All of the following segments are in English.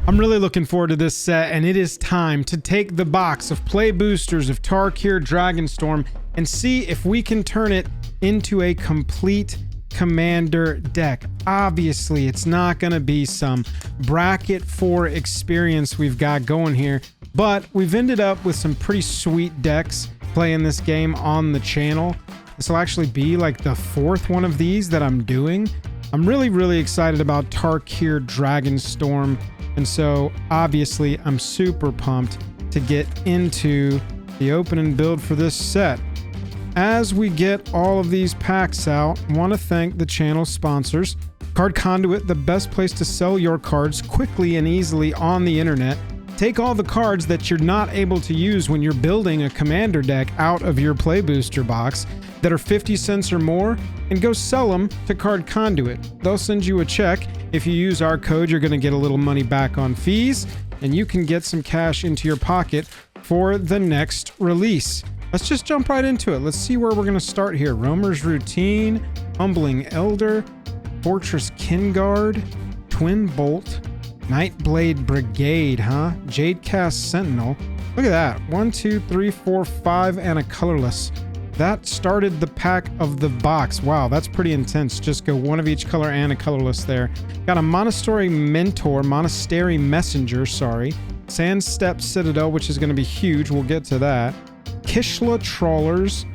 I'm really looking forward to this set, and it is time to take the box of play boosters of Tarkir Dragonstorm and see if we can turn it into a complete commander deck. Obviously, it's not going to be some bracket 4 experience we've got going here, but we've ended up with some pretty sweet decks playing this game on the channel. This will actually be like the 4th one of these that I'm doing. I'm really excited about Tarkir Dragonstorm, and so obviously I'm super pumped to get into the open and build for this set. As we get all of these packs out, I want to thank the channel sponsors. Card Conduit, the best place to sell your cards quickly and easily on the internet. Take all the cards that you're not able to use when you're building a commander deck out of your play booster box that are 50 cents or more, and go sell them to Card Conduit. They'll send you a check. If you use our code, you're going to get a little money back on fees, and you can get some cash into your pocket for the next release. Let's just jump right into it. Let's see where we're going to start here. Roamer's Routine, Humbling Elder, Fortress Kinguard, Twin Bolt, Nightblade Brigade, huh? Jadecast Sentinel. Look at that. 1, 2, 3, 4, 5, and a colorless. That started the pack of the box. Wow, that's pretty intense. Just go one of each color and a colorless there. Got a Monastery Messenger, sorry. Sandstep Citadel, which is going to be huge. We'll get to that. Kishla Trawlers.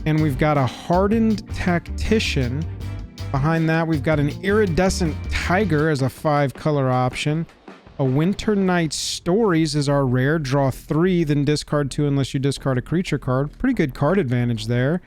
And we've got a Hardened Tactician. Behind that, we've got an Iridescent Tiger as a 5-color option. A Winter Night Stories is our rare. Draw 3, then discard 2 unless you discard a creature card. Pretty good card advantage there.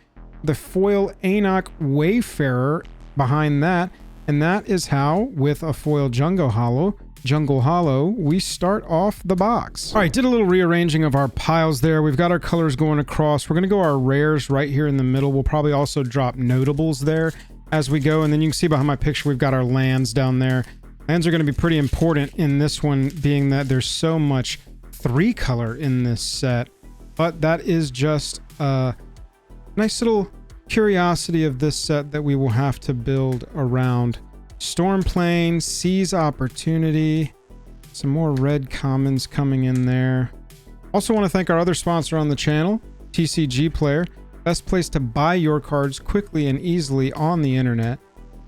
The foil Anok Wayfarer behind that. And that is how, with a foil Jungle Hollow, we start off the box. All right, did a little rearranging of our piles there. We've got our colors going across. We're going to go our rares right here in the middle. We'll probably also drop notables there as we go. And then you can see behind my picture, we've got our lands down there. Lands are going to be pretty important in this one, being that there's so much 3-color in this set. But that is just a nice little curiosity of this set that we will have to build around. Stormplane, Seize Opportunity, some more red commons coming in there. Also want to thank our other sponsor on the channel, TCG Player. Best place to buy your cards quickly and easily on the internet.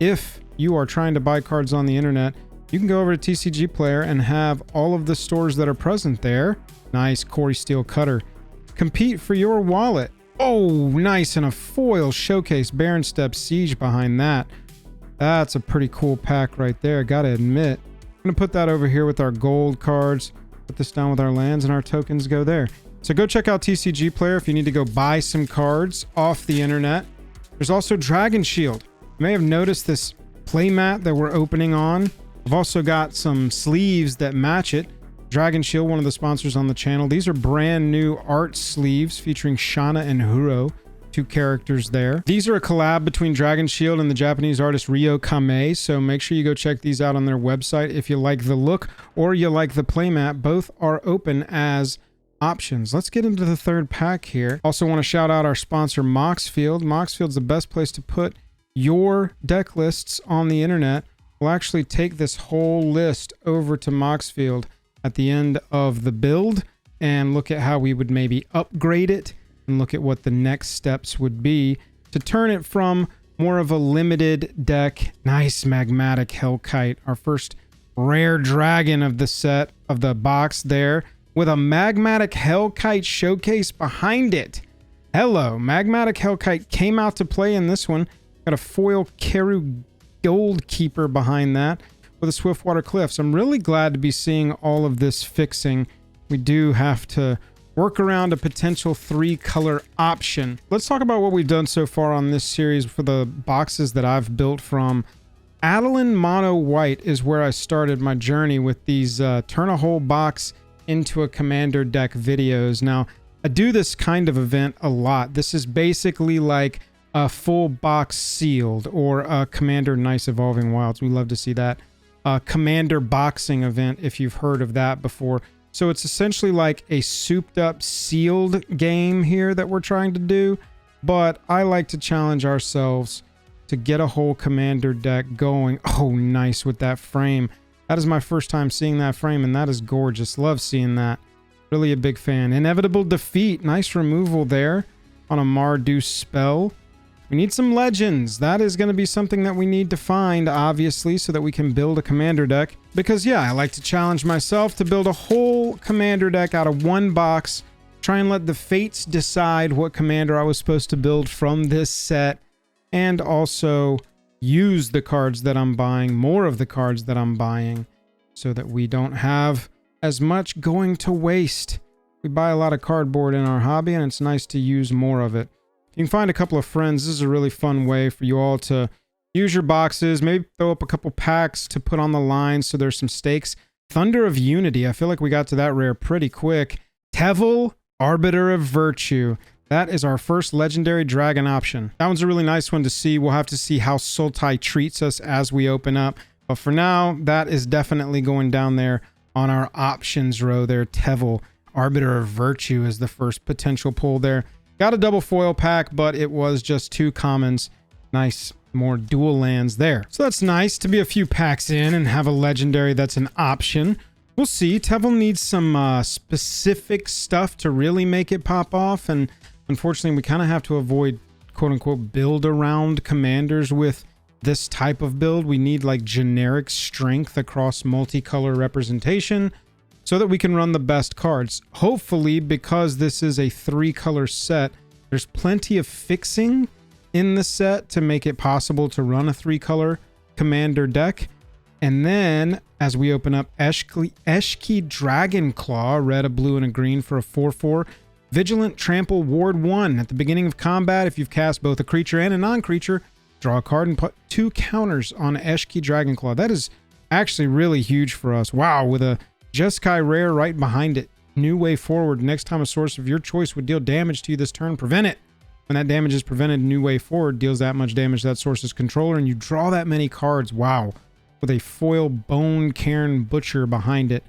If you are trying to buy cards on the internet, you can go over to TCG Player and have all of the stores that are present there. Nice Corey Steel Cutter. Compete for your wallet. Oh, nice. And a foil Showcase Baron Step Siege behind that. That's a pretty cool pack right there, gotta admit. I'm gonna put that over here with our gold cards. Put this down with our lands, and our tokens go there. So go check out TCG Player if you need to go buy some cards off the internet. There's also Dragon Shield. You may have noticed this playmat that we're opening on. I've also got some sleeves that match it. Dragon Shield, one of the sponsors on the channel. These are brand new art sleeves featuring Shana and Huro, 2 characters there. These are a collab between Dragon Shield and the Japanese artist Ryo Kame, so make sure you go check these out on their website if you like the look or you like the playmat. Both are open as options. Let's get into the 3rd pack here. Also want to shout out our sponsor Moxfield. Moxfield's the best place to put your deck lists on the internet. We'll actually take this whole list over to Moxfield at the end of the build and look at how we would maybe upgrade it and look at what the next steps would be to turn it from more of a limited deck. Nice Magmatic Hellkite, our first rare dragon of the set of the box there, with a Magmatic Hellkite Showcase behind it. Hello, Magmatic Hellkite came out to play in this one. Got a foil Keru Goldkeeper behind that with a Swiftwater Cliffs. I'm really glad to be seeing all of this fixing. We do have to work around a potential 3-color option. Let's talk about what we've done so far on this series for the boxes that I've built from. Adeline Mono White is where I started my journey with these turn a whole box into a commander deck videos. Now, I do this kind of event a lot. This is basically like a full box sealed, or a Commander Nice Evolving Wilds. We love to see that. Commander boxing event, if you've heard of that before. So it's essentially like a souped up sealed game here that we're trying to do. But I like to challenge ourselves to get a whole commander deck going. Oh, nice with that frame. That is my first time seeing that frame, and that is gorgeous. Love seeing that. Really a big fan. Inevitable Defeat. Nice removal there on a Mardu spell. We need some legends. That is going to be something that we need to find, obviously, so that we can build a commander deck. Because, yeah, I like to challenge myself to build a whole commander deck out of one box. Try and let the fates decide what commander I was supposed to build from this set. And also use the cards that I'm buying, more of the cards that I'm buying, so that we don't have as much going to waste. We buy a lot of cardboard in our hobby, and it's nice to use more of it. You can find a couple of friends. This is a really fun way for you all to use your boxes, maybe throw up a couple packs to put on the line so there's some stakes. Thunder of Unity. I feel like we got to that rare pretty quick. Teville, Arbiter of Virtue. That is our first legendary dragon option. That one's a really nice one to see. We'll have to see how Sultai treats us as we open up. But for now, that is definitely going down there on our options row there. Teville, Arbiter of Virtue is the first potential pull there. Got a double foil pack, but it was just 2 commons. Nice, more dual lands there. So that's nice to be a few packs in and have a legendary that's an option. We'll see. Teville needs some specific stuff to really make it pop off, and unfortunately we kind of have to avoid quote-unquote build around commanders with this type of build. We need like generic strength across multicolor representation so that we can run the best cards. Hopefully, because this is a 3-color set, there's plenty of fixing in the set to make it possible to run a 3-color commander deck. And then, as we open up Eshki Dragonclaw, red, a blue, and a green for a 4/4. Vigilant Trample Ward 1. At the beginning of combat, if you've cast both a creature and a non-creature, draw a card and put 2 counters on Eshki Dragonclaw. That is actually really huge for us. Wow, with a Jeskai rare right behind it. New way forward. Next time a source of your choice would deal damage to you this turn, prevent it. When that damage is prevented, new way forward deals that much damage to that source's controller, and you draw that many cards. Wow. With a foil Bone Cairn Butcher behind it.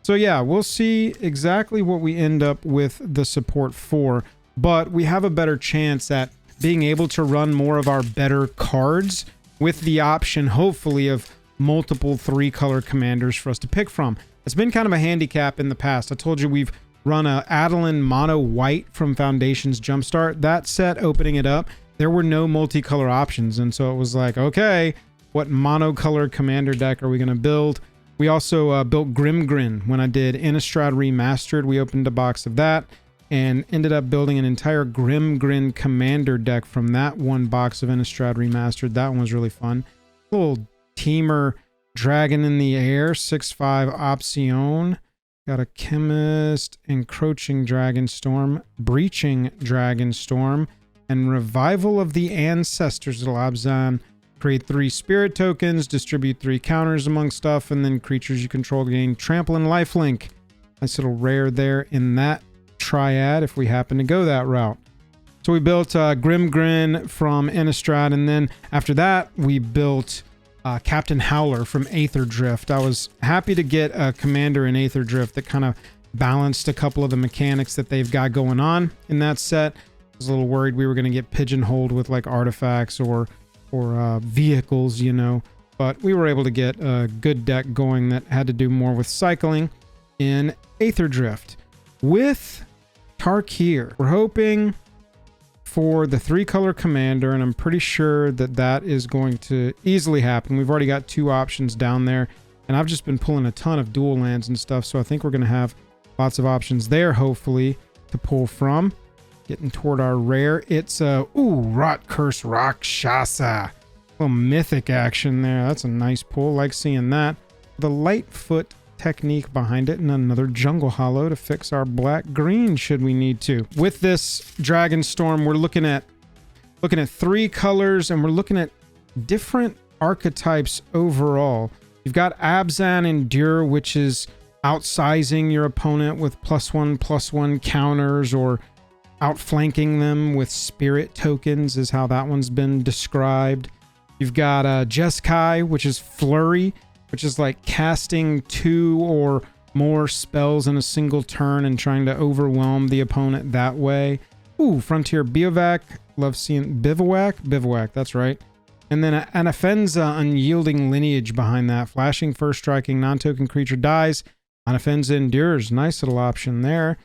So yeah, we'll see exactly what we end up with the support for, but we have a better chance at being able to run more of our better cards with the option, hopefully, of multiple 3-color commanders for us to pick from. It's been kind of a handicap in the past. I told you we've run a Adeline Mono White from Foundation's Jumpstart. That set, opening it up, there were no multicolor options, and so it was like, okay, what monocolor commander deck are we going to build? We also built Grimgrin when I did Innistrad Remastered. We opened a box of that and ended up building an entire Grimgrin commander deck from that one box of Innistrad Remastered. That one was really fun. Little Teamer Dragon in the Air, 6/5 Option. Got a Chemist, Encroaching Dragonstorm, Breaching Dragonstorm, and Revival of the Ancestors. Labzan. Create 3 spirit tokens, distribute 3 counters among stuff, and then creatures you control gain trample and lifelink. Nice little rare there in that triad if we happen to go that route. So we built Grimgrin from Innistrad, and then after that we built Captain Howler from Aether Drift. I was happy to get a commander in Aether Drift that kind of balanced a couple of the mechanics that they've got going on in that set. I was a little worried we were going to get pigeonholed with like artifacts or vehicles, you know, but we were able to get a good deck going that had to do more with cycling in Aether Drift. With Tarkir, we're hoping for the 3-color commander, and I'm pretty sure that that is going to easily happen. We've already got 2 options down there, and I've just been pulling a ton of dual lands and stuff, so I think we're going to have lots of options there, hopefully, to pull from. Getting toward our rare. It's Rot Curse Rakshasa. Little mythic action there. That's a nice pull. Like seeing that. The Lightfoot technique behind it, and another Jungle Hollow to fix our black-green should we need to. With this Dragonstorm, we're looking at 3 colors, and we're looking at different archetypes overall. You've got Abzan Endure, which is outsizing your opponent with +1/+1 counters, or outflanking them with spirit tokens is how that one's been described. You've got Jeskai, which is Flurry, which is like casting 2 or more spells in a single turn and trying to overwhelm the opponent that way. Frontier Bivouac. Love seeing Bivouac, that's right. And then an Anafenza Unyielding Lineage behind that. Flashing, first striking, non-token creature dies. Anafenza endures. Nice little option there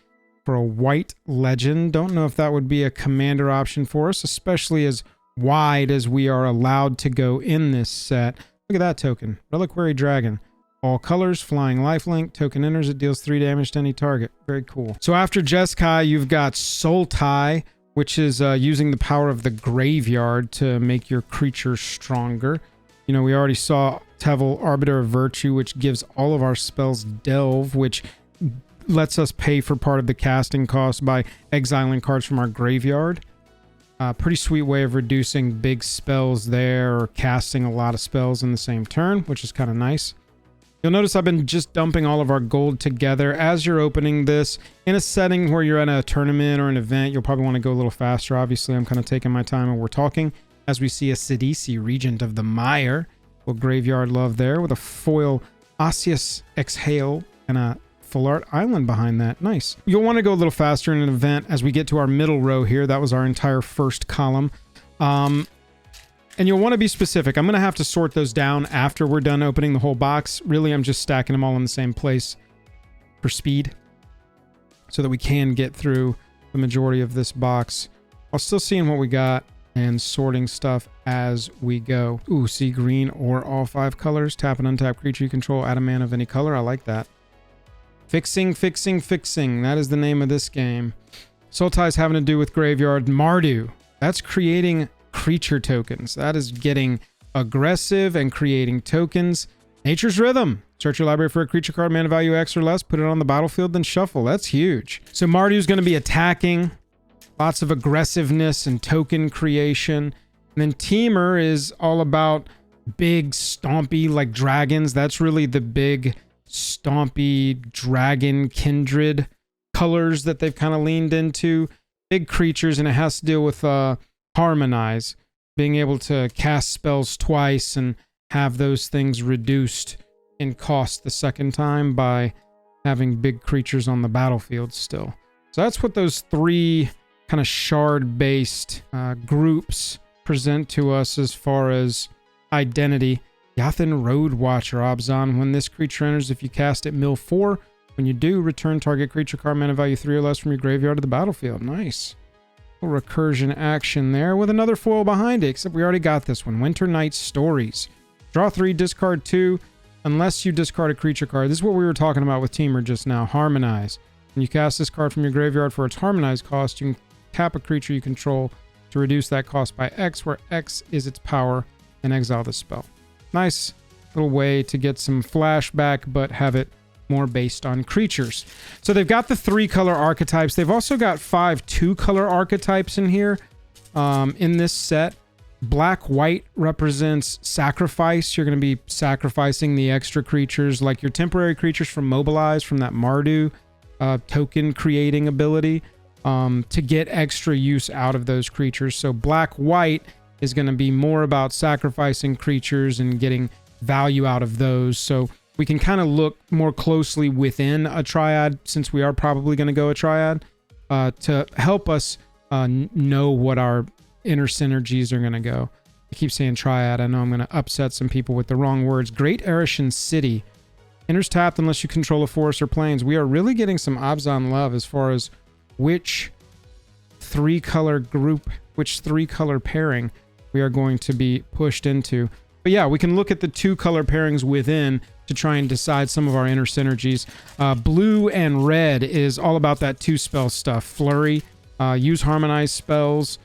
for a white legend. Don't know if that would be a commander option for us, especially as wide as we are allowed to go in this set. Look at that token. Reliquary Dragon. All colors, flying lifelink. Token enters, it deals 3 damage to any target. Very cool. So after Jeskai, you've got Sultai, which is using the power of the graveyard to make your creature stronger. You know, we already saw Teville, Arbiter of Virtue, which gives all of our spells Delve, which lets us pay for part of the casting cost by exiling cards from our graveyard. Pretty sweet way of reducing big spells there, or casting a lot of spells in the same turn, which is kind of nice. You'll notice I've been just dumping all of our gold together. As you're opening this, in a setting where you're at a tournament or an event, you'll probably want to go a little faster. Obviously, I'm kind of taking my time and we're talking. As we see a Sidisi, Regent of the Mire. Little graveyard love there with a foil Osseous Exhale and a full art island behind that. Nice. You'll want to go a little faster in an event as we get to our middle row here. That was our entire first column. And you'll want to be specific. I'm going to have to sort those down after we're done opening the whole box. Really, I'm just stacking them all in the same place for speed so that we can get through the majority of this box while still seeing what we got and sorting stuff as we go. Ooh, see green or all 5 colors. Tap an untapped creature you control, add a mana of any color. I like that. Fixing, fixing, fixing. That is the name of this game. Sultai's having to do with graveyard. Mardu. That's creating creature tokens. That is getting aggressive and creating tokens. Nature's Rhythm. Search your library for a creature card, mana value X or less, put it on the battlefield, then shuffle. That's huge. So Mardu's going to be attacking. Lots of aggressiveness and token creation. And then Temur is all about big, stompy, like dragons. That's really the big, stompy dragon kindred colors that they've kind of leaned into. Big creatures, and it has to deal with Harmonize, being able to cast spells twice and have those things reduced in cost the second time by having big creatures on the battlefield still. So that's what those 3 kind of shard-based groups present to us as far as identity. Yathin Road Watcher, Obzon. When this creature enters, if you cast it, mill 4. When you do, return target creature card mana value 3 or less from your graveyard to the battlefield. Nice. Recursion action there with another foil behind it, except we already got this one. Winter Night Stories. Draw 3, discard 2, unless you discard a creature card. This is what we were talking about with Temur just now. Harmonize. When you cast this card from your graveyard for its Harmonize cost, you can tap a creature you control to reduce that cost by X, where X is its power, and exile this spell. Nice little way to get some flashback, but have it more based on creatures. So they've got the 3 color archetypes. They've also got 5 2-color archetypes in here in this set. Black white represents sacrifice. You're going to be sacrificing the extra creatures, like your temporary creatures from Mobilize, from that Mardu token creating ability, to get extra use out of those creatures. So black white is going to be more about sacrificing creatures and getting value out of those. So we can kind of look more closely within a triad, since we are probably going to go a triad, to help us know what our inner synergies are going to go. I keep saying triad. I know I'm going to upset some people with the wrong words. Great Erishan City. Enters tapped unless you control a forest or plains. We are really getting some Obzon love as far as which 3-color group, which 3-color pairing we are going to be pushed into. But yeah, we can look at the 2-color pairings within to try and decide some of our inner synergies. Blue and red is all about that 2-spell stuff. Flurry, use Harmonize spells,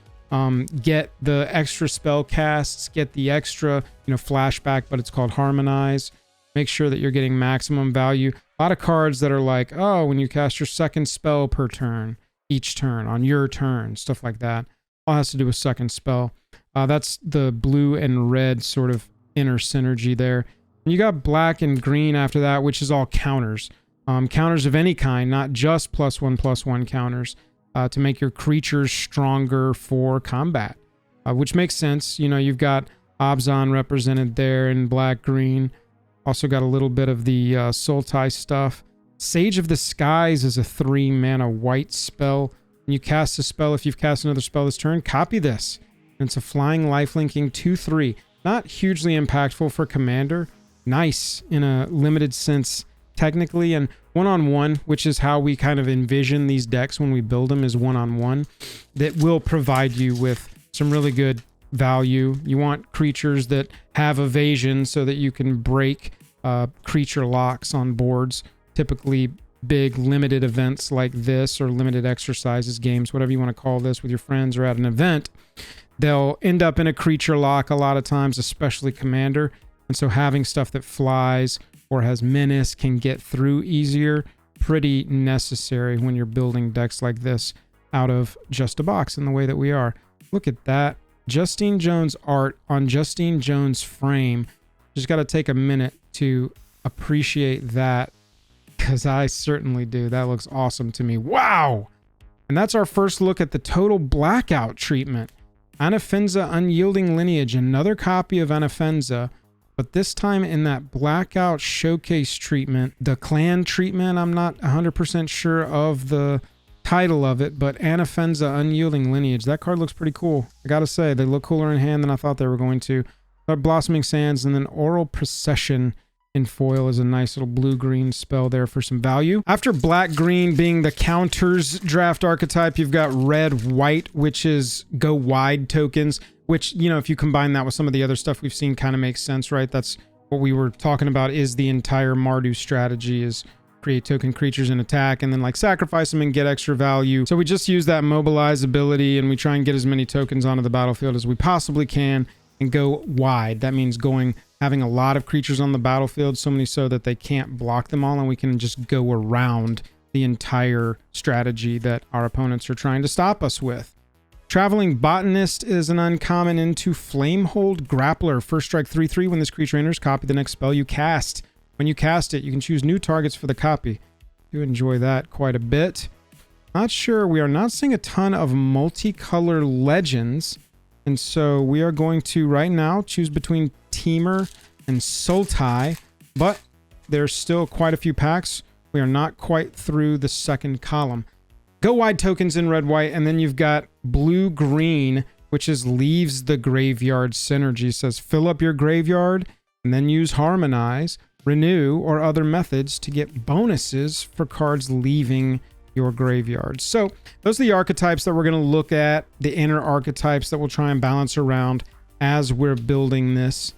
get the extra spell casts, get the extra, flashback, but it's called Harmonize. Make sure that you're getting maximum value. A lot of cards that are like, oh, when you cast your 2nd spell per turn, each turn, on your turn, stuff like that. All has to do with 2nd spell. That's the blue and red sort of inner synergy there. And you got black and green after that, which is all counters. Counters of any kind, not just +1/+1 counters, to make your creatures stronger for combat, which makes sense. You've got Obzon represented there in black-green. Also got a little bit of the Sultai stuff. Sage of the Skies is a 3-mana white spell. When you cast a spell, if you've cast another spell this turn, copy this. And it's a flying lifelinking 2/3. Not hugely impactful for Commander. Nice in a limited sense technically, and one-on-one, which is how we kind of envision these decks when we build them, is one-on-one, that will provide you with some really good value. You want creatures that have evasion so that you can break creature locks on boards, typically big limited events like this, or limited exercises, games, whatever you want to call this, with your friends or at an event. They'll end up in a creature lock a lot of times, especially Commander. And so having stuff that flies or has menace can get through easier. Pretty necessary when you're building decks like this out of just a box in the way that we are. Look at that. Justine Jones art on Justine Jones frame. Just got to take a minute to appreciate that, because I certainly do. That looks awesome to me. Wow! And that's our first look at the total blackout treatment. Anafenza Unyielding Lineage, another copy of Anafenza, but this time in that blackout showcase treatment. The clan treatment, I'm not 100% sure of the title of it, but Anafenza Unyielding Lineage. That card looks pretty cool. I gotta say, they look cooler in hand than I thought they were going to. Blossoming Sands, and then Oral Procession in foil is a nice little blue-green spell there for some value. After black-green being the counters draft archetype, you've got red-white, which is go wide tokens, which, you know, if you combine that with some of the other stuff we've seen, kind of makes sense, right? That's what we were talking about, is the entire Mardu strategy, is create token creatures and attack, and then like sacrifice them and get extra value. So we just use that mobilize ability, and we try and get as many tokens onto the battlefield as we possibly can and go wide. That means having a lot of creatures on the battlefield, so many so that they can't block them all, and we can just go around the entire strategy that our opponents are trying to stop us with. Traveling Botanist is an uncommon into Flamehold Grappler. First strike 3/3. When this creature enters, copy the next spell you cast. When you cast it, you can choose new targets for the copy. Do enjoy that quite a bit. Not sure. We are not seeing a ton of multicolor legends. And so we are going to, right now, choose between Teamer and Sultai. But there's still quite a few packs. We are not quite through the second column. Go wide tokens in red-white, and then you've got blue-green, which is leaves the graveyard synergy. It says fill up your graveyard, and then use Harmonize, Renew, or other methods to get bonuses for cards leaving your graveyard. So those are the archetypes that we're going to look at, the inner archetypes that we'll try and balance around as we're building this.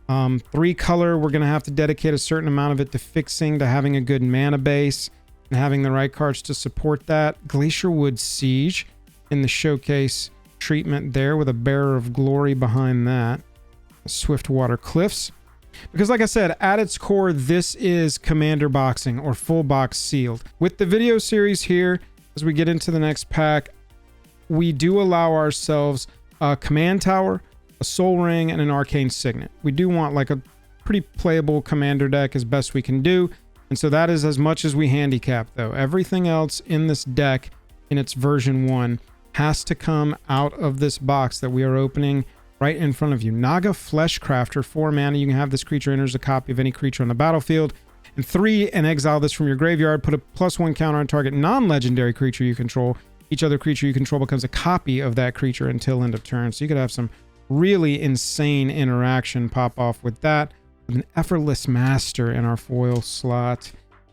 3 color, we're going to have to dedicate a certain amount of it to fixing, to having a good mana base, and having the right cards to support that. Glacierwood Siege in the showcase treatment there, with a Bearer of Glory behind that. Swiftwater Cliffs. Because like I said, at its core, this is Commander boxing, or full box sealed. With the video series here, as we get into the next pack, we do allow ourselves a Command Tower, a Soul Ring, and an Arcane Signet. We do want like a pretty playable Commander deck as best we can do. And so that is as much as we handicap, though. Everything else in this deck, in its version 1, has to come out of this box that we are opening right in front of you. Naga Fleshcrafter, 4 mana. You can have this creature enters a copy of any creature on the battlefield. And 3, and exile this from your graveyard. Put a +1 counter on target non-legendary creature you control. Each other creature you control becomes a copy of that creature until end of turn. So you could have some really insane interaction pop off with that. With an Effortless Master in our foil slot.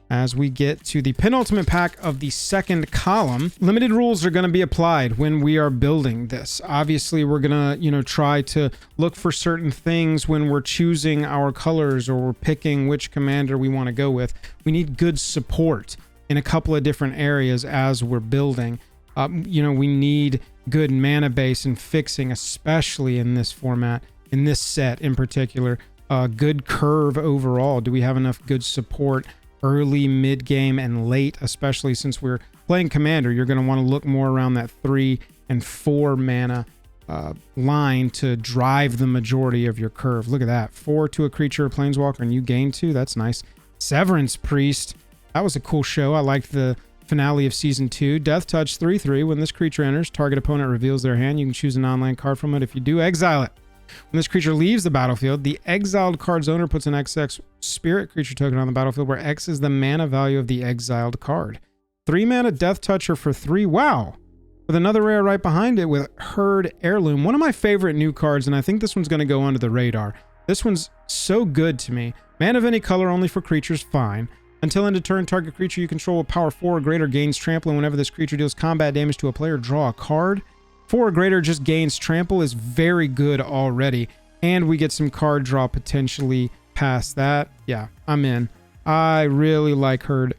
As we get to the penultimate pack of the second column, limited rules are going to be applied when we are building this. Obviously, we're going to, try to look for certain things when we're choosing our colors, or we're picking which commander we want to go with. We need good support in a couple of different areas as we're building. We need good mana base and fixing, especially in this format, in this set in particular. Good curve overall. Do we have enough good support early, mid-game, and late, especially since we're playing Commander? You're going to want to look more around that 3 and 4 mana line to drive the majority of your curve. Look at that. 4 to a creature or planeswalker, and you gain 2. That's nice. Severance Priest. That was a cool show. I liked the finale of Season 2. Death Touch 3/3. When this creature enters, target opponent reveals their hand. You can choose a non-land card from it. If you do, exile it. When this creature leaves the battlefield, the exiled card's owner puts an XX spirit creature token on the battlefield, where X is the mana value of the exiled card. 3 mana Death Toucher for 3. Wow. with another rare right behind it with Herd Heirloom. One of my favorite new cards, and I think this one's going to go under the radar. This one's so good to me. Man of any color only for creatures, fine. Until end of turn, target creature you control with power 4 or greater gains trample, and whenever this creature deals combat damage to a player, draw a card. 4 or greater just gains trample is very good already. And we get some card draw potentially past that. Yeah, I'm in. I really like Herd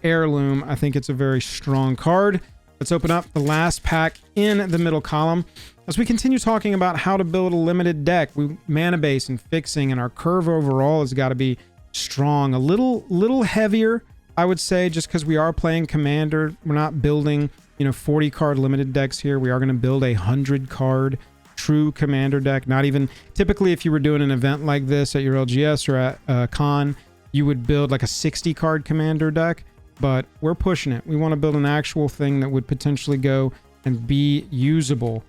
Heirloom. I think it's a very strong card. Let's open up the last pack in the middle column. As we continue talking about how to build a limited deck, mana base and fixing, and our curve overall has got to be strong. A little heavier, I would say, just because we are playing Commander. We're not building, 40 card limited decks here. We are going to build a 100 card true Commander deck. Not even typically, if you were doing an event like this at your LGS or at a con, you would build like a 60 card Commander deck. But we're pushing it. We want to build an actual thing that would potentially go and be usable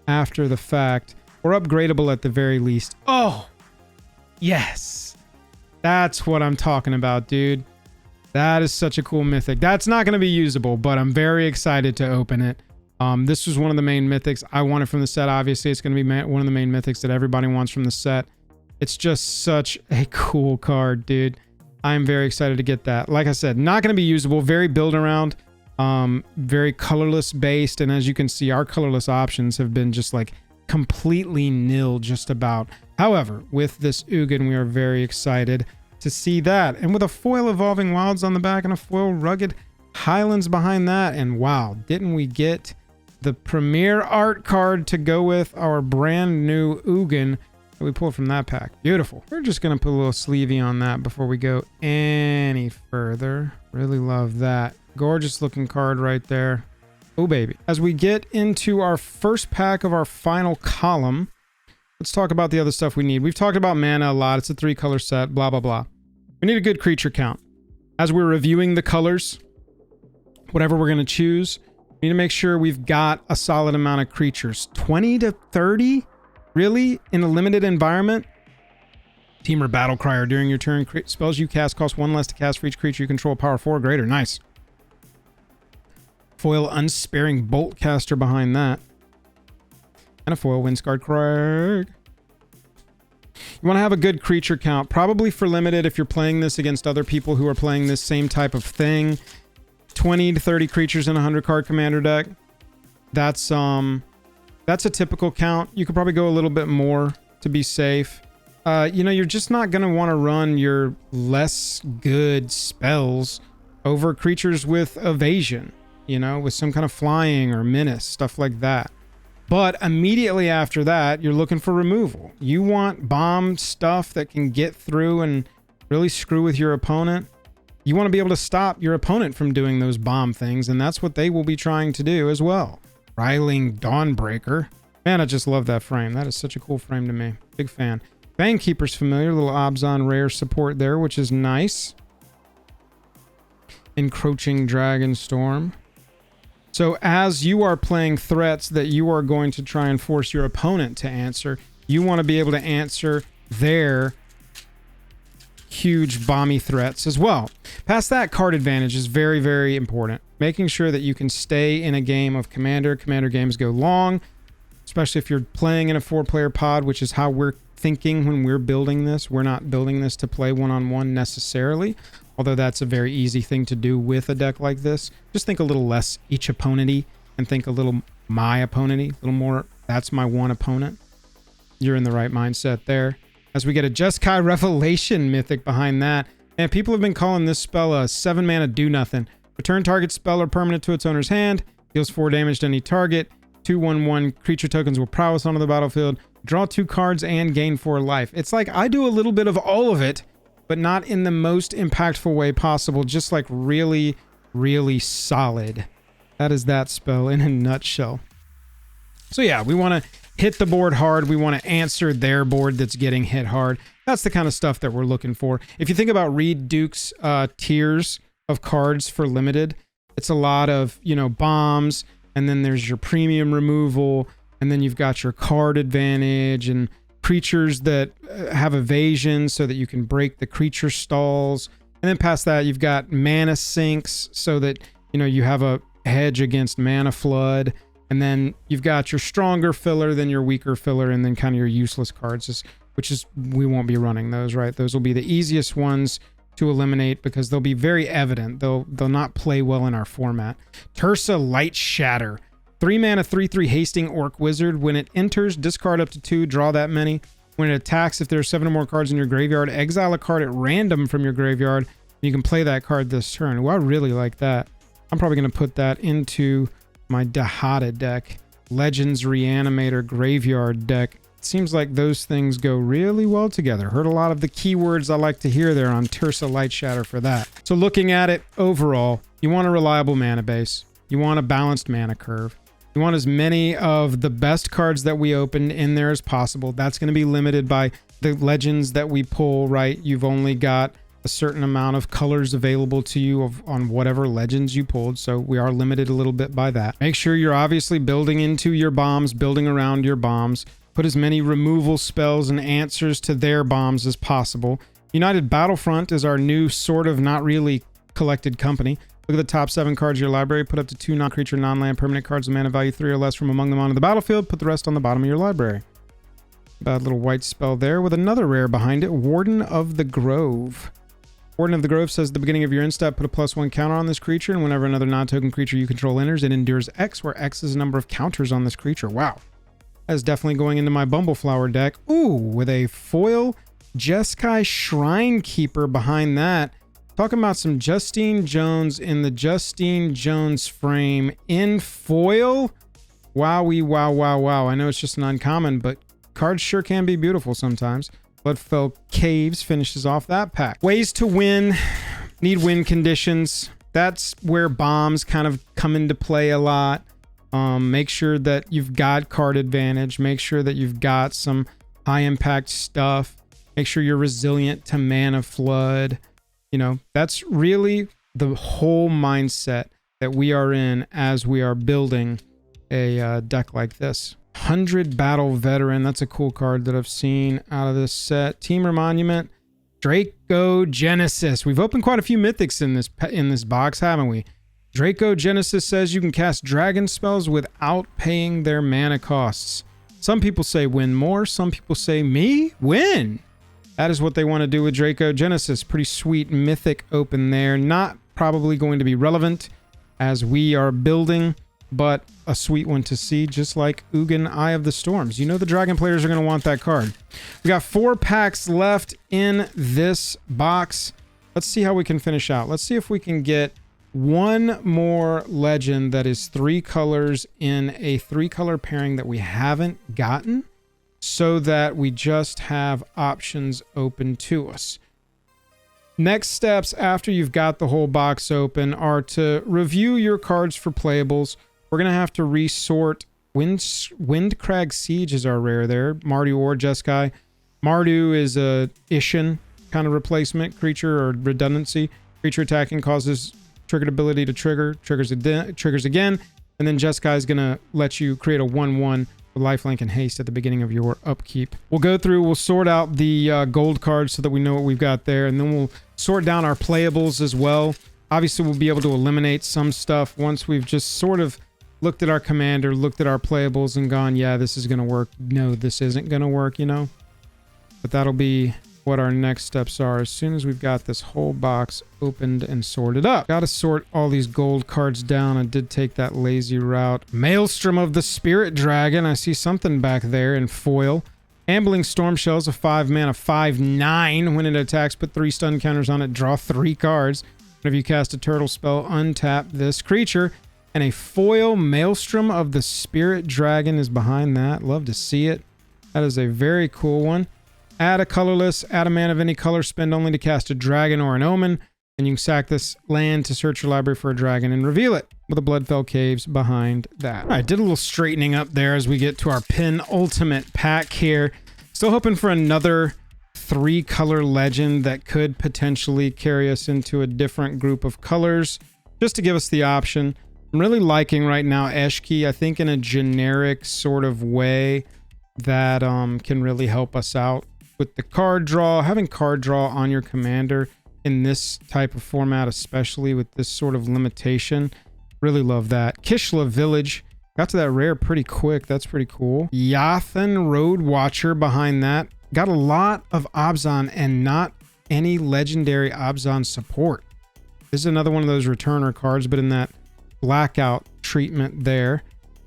after the fact, or upgradable at the very least. Oh, yes. That's what I'm talking about, dude. That is such a cool mythic. That's not going to be usable, but I'm very excited to open it. This was one of the main mythics I wanted from the set. Obviously, it's going to be one of the main mythics that everybody wants from the set. It's just such a cool card, dude. I'm very excited to get that. Like I said, not going to be usable. Very build around, very colorless based. And as you can see, our colorless options have been just like completely nil just about. However, with this Ugin, we are very excited to see that. And with a foil Evolving Wilds on the back and a foil Rugged Highlands behind that. And wow, didn't we get the premier art card to go with our brand new Ugin that we pulled from that pack? Beautiful. We're just going to put a little sleevey on that before we go any further. Really love that. Gorgeous looking card right there. Oh, baby. As we get into our first pack of our final column, let's talk about the other stuff we need. We've talked about mana a lot. It's a 3-color set, blah, blah, blah. We need a good creature count. As we're reviewing the colors, whatever we're going to choose, we need to make sure we've got a solid amount of creatures. 20 to 30? Really? In a limited environment? Teamer Battle Crier. During your turn, spells you cast cost 1 less to cast for each creature you control, power 4 or greater. Nice. Foil Unsparing Boltcaster behind that. And a foil Windscarred Crag. You want to have a good creature count. Probably for limited if you're playing this against other people who are playing this same type of thing. 20 to 30 creatures in a 100 card commander deck. That's a typical count. You could probably go a little bit more to be safe. You're just not going to want to run your less good spells over creatures with evasion, with some kind of flying or menace, stuff like that. But immediately after that, you're looking for removal. You want bomb stuff that can get through and really screw with your opponent. You want to be able to stop your opponent from doing those bomb things, and that's what they will be trying to do as well. Riling Dawnbreaker. Man, I just love that frame. That is such a cool frame to me. Big fan. Banekeeper's familiar. Little Obzon rare support there, which is nice. Encroaching Dragonstorm. So as you are playing threats that you are going to try and force your opponent to answer, you want to be able to answer their huge bomby threats as well. Past that, card advantage is very, very important. Making sure that you can stay in a game of Commander. Commander games go long, especially if you're playing in a 4-player pod, which is how we're thinking when we're building this. We're not building this to play one-on-one necessarily, although that's a very easy thing to do with a deck like this. Just think a little less each opponent-y and think a little my opponent-y, a little more that's my one opponent. You're in the right mindset there. As we get a Jeskai Revelation mythic behind that. And people have been calling this spell a 7-mana do-nothing. Return target spell or permanent to its owner's hand. Deals 4 damage to any target. 2/1/1 creature tokens will prowess onto the battlefield. Draw 2 cards and gain 4 life. It's like I do a little bit of all of it, but not in the most impactful way possible. Just like really, really solid. That is that spell in a nutshell. So yeah, we want to hit the board hard. We want to answer their board that's getting hit hard. That's the kind of stuff that we're looking for. If you think about Reed Duke's tiers of cards for limited, it's a lot of, bombs, and then there's your premium removal, and then you've got your card advantage and creatures that have evasion so that you can break the creature stalls. And then past that, you've got mana sinks so that, you have a hedge against mana flood. And then you've got your stronger filler, then your weaker filler, and then kind of your useless cards, which is, we won't be running those, right? Those will be the easiest ones to eliminate because they'll be very evident. They'll not play well in our format. Tersa Light Shatter. 3 mana, 3/3 hasting orc wizard. When it enters, discard up to 2, draw that many. When it attacks, if there are 7 or more cards in your graveyard, exile a card at random from your graveyard. You can play that card this turn. Well, I really like that. I'm probably going to put that into my Dahada deck. Legends Reanimator Graveyard deck. It seems like those things go really well together. Heard a lot of the keywords I like to hear there on Tersa Light Shatter for that. So looking at it overall, you want a reliable mana base. You want a balanced mana curve. You want as many of the best cards that we opened in there as possible. That's going to be limited by the legends that we pull, right? You've only got a certain amount of colors available to you on whatever legends you pulled, so we are limited a little bit by that. Make sure you're obviously building into your bombs, building around your bombs. Put as many removal spells and answers to their bombs as possible. United Battlefront is our new sort of not really collected company. Look at the top 7 cards of your library. Put up to 2 non-creature, non-land permanent cards with mana value 3 or less from among them onto the battlefield. Put the rest on the bottom of your library. Bad little white spell there with another rare behind it. Warden of the Grove. Warden of the Grove says at the beginning of your end step, put a +1 counter on this creature, and whenever another non-token creature you control enters, it endures X, where X is the number of counters on this creature. Wow. That is definitely going into my Bumbleflower deck. Ooh, with a foil Jeskai Shrine Keeper behind that. Talking about some Justine Jones in the Justine Jones frame in foil. Wowie, wow, wow, wow. I know it's just an uncommon, but cards sure can be beautiful sometimes. Bloodfell Caves finishes off that pack. Ways to win. Need win conditions. That's where bombs kind of come into play a lot. Make sure that you've got card advantage. Make sure that you've got some high impact stuff. Make sure you're resilient to mana flood. You know, that's really the whole mindset that we are in as we are building a deck like this. 100 Battle Veteran. That's a cool card that I've seen out of this set. Teamer Monument. Draco Genesis. We've opened quite a few mythics in this box, haven't we? Draco Genesis says you can cast dragon spells without paying their mana costs. Some people say win more. Some people say me win. That is what they want to do with Draco Genesis. Pretty sweet mythic open there. Not probably going to be relevant as we are building, but a sweet one to see, just like Ugin Eye of the Storms. You know the Dragon players are going to want that card. We got 4 packs left in this box. Let's see how we can finish out. Let's see if we can get one more legend that is 3 colors in a 3-color pairing that we haven't gotten, so that we just have options open to us. Next steps after you've got the whole box open are to review your cards for playables. We're going to have to resort. Windcrag Siege is our rare there. Mardu or Jeskai. Mardu is a Ishin kind of replacement creature or redundancy. Creature attacking causes triggered ability to triggers again, and then Jeskai is going to let you create a 1/1 with lifelink and haste at the beginning of your upkeep. We'll go through, we'll sort out the gold cards so that we know what we've got there, and then we'll sort down our playables as well. Obviously, we'll be able to eliminate some stuff once we've just sort of looked at our commander, looked at our playables, and gone, yeah, this is going to work. No, this isn't going to work, you know? But that'll be what our next steps are as soon as we've got this whole box opened and sorted up. Got to sort all these gold cards down. I did take that lazy route. Maelstrom of the Spirit Dragon. I see something back there in foil. Ambling Storm Shells, a 5 mana 5/9. When it attacks, put 3 stun counters on it. Draw 3 cards. Whenever you cast a turtle spell, untap this creature. And a foil Maelstrom of the Spirit Dragon is behind that. Love to see it. That is a very cool one. Add a colorless, add a mana of any color, spend only to cast a dragon or an omen, and you can sack this land to search your library for a dragon and reveal it with a Bloodfell Caves behind that. All right, did a little straightening up there as we get to our penultimate pack here. Still hoping for another 3-color legend that could potentially carry us into a different group of colors, just to give us the option. I'm really liking right now Eshki, I think in a generic sort of way that can really help us out with the card draw. Having card draw on your commander in this type of format, especially with this sort of limitation, Really love that. Kishla Village. Got to that rare pretty quick. That's pretty cool. Yathan Road Watcher behind that. Got a lot of Abzan and not any legendary Abzan support. This is another one of those returner cards, but in that blackout treatment there.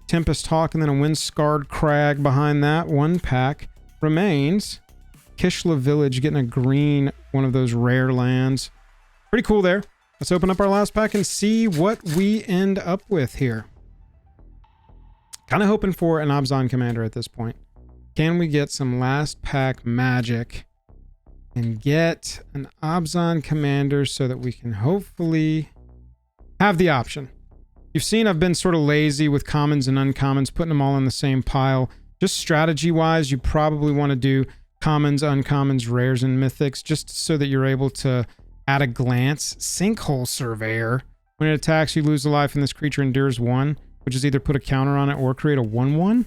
Tempest Hawk and then a Wind-Scarred Crag behind that. One pack remains. Kishla Village getting a green, one of those rare lands. Pretty cool there. Let's open up our last pack and see what we end up with here. Kind of hoping for an Abzan Commander at this point. Can we get some last pack magic and get an Abzan Commander so that we can hopefully have the option? You've seen I've been sort of lazy with commons and uncommons, putting them all in the same pile. Just strategy-wise, you probably want to do commons, uncommons, rares, and mythics, just so that you're able to, at a glance, Sinkhole Surveyor. When it attacks, you lose a life and this creature endures 1, which is either put a counter on it or create a 1/1.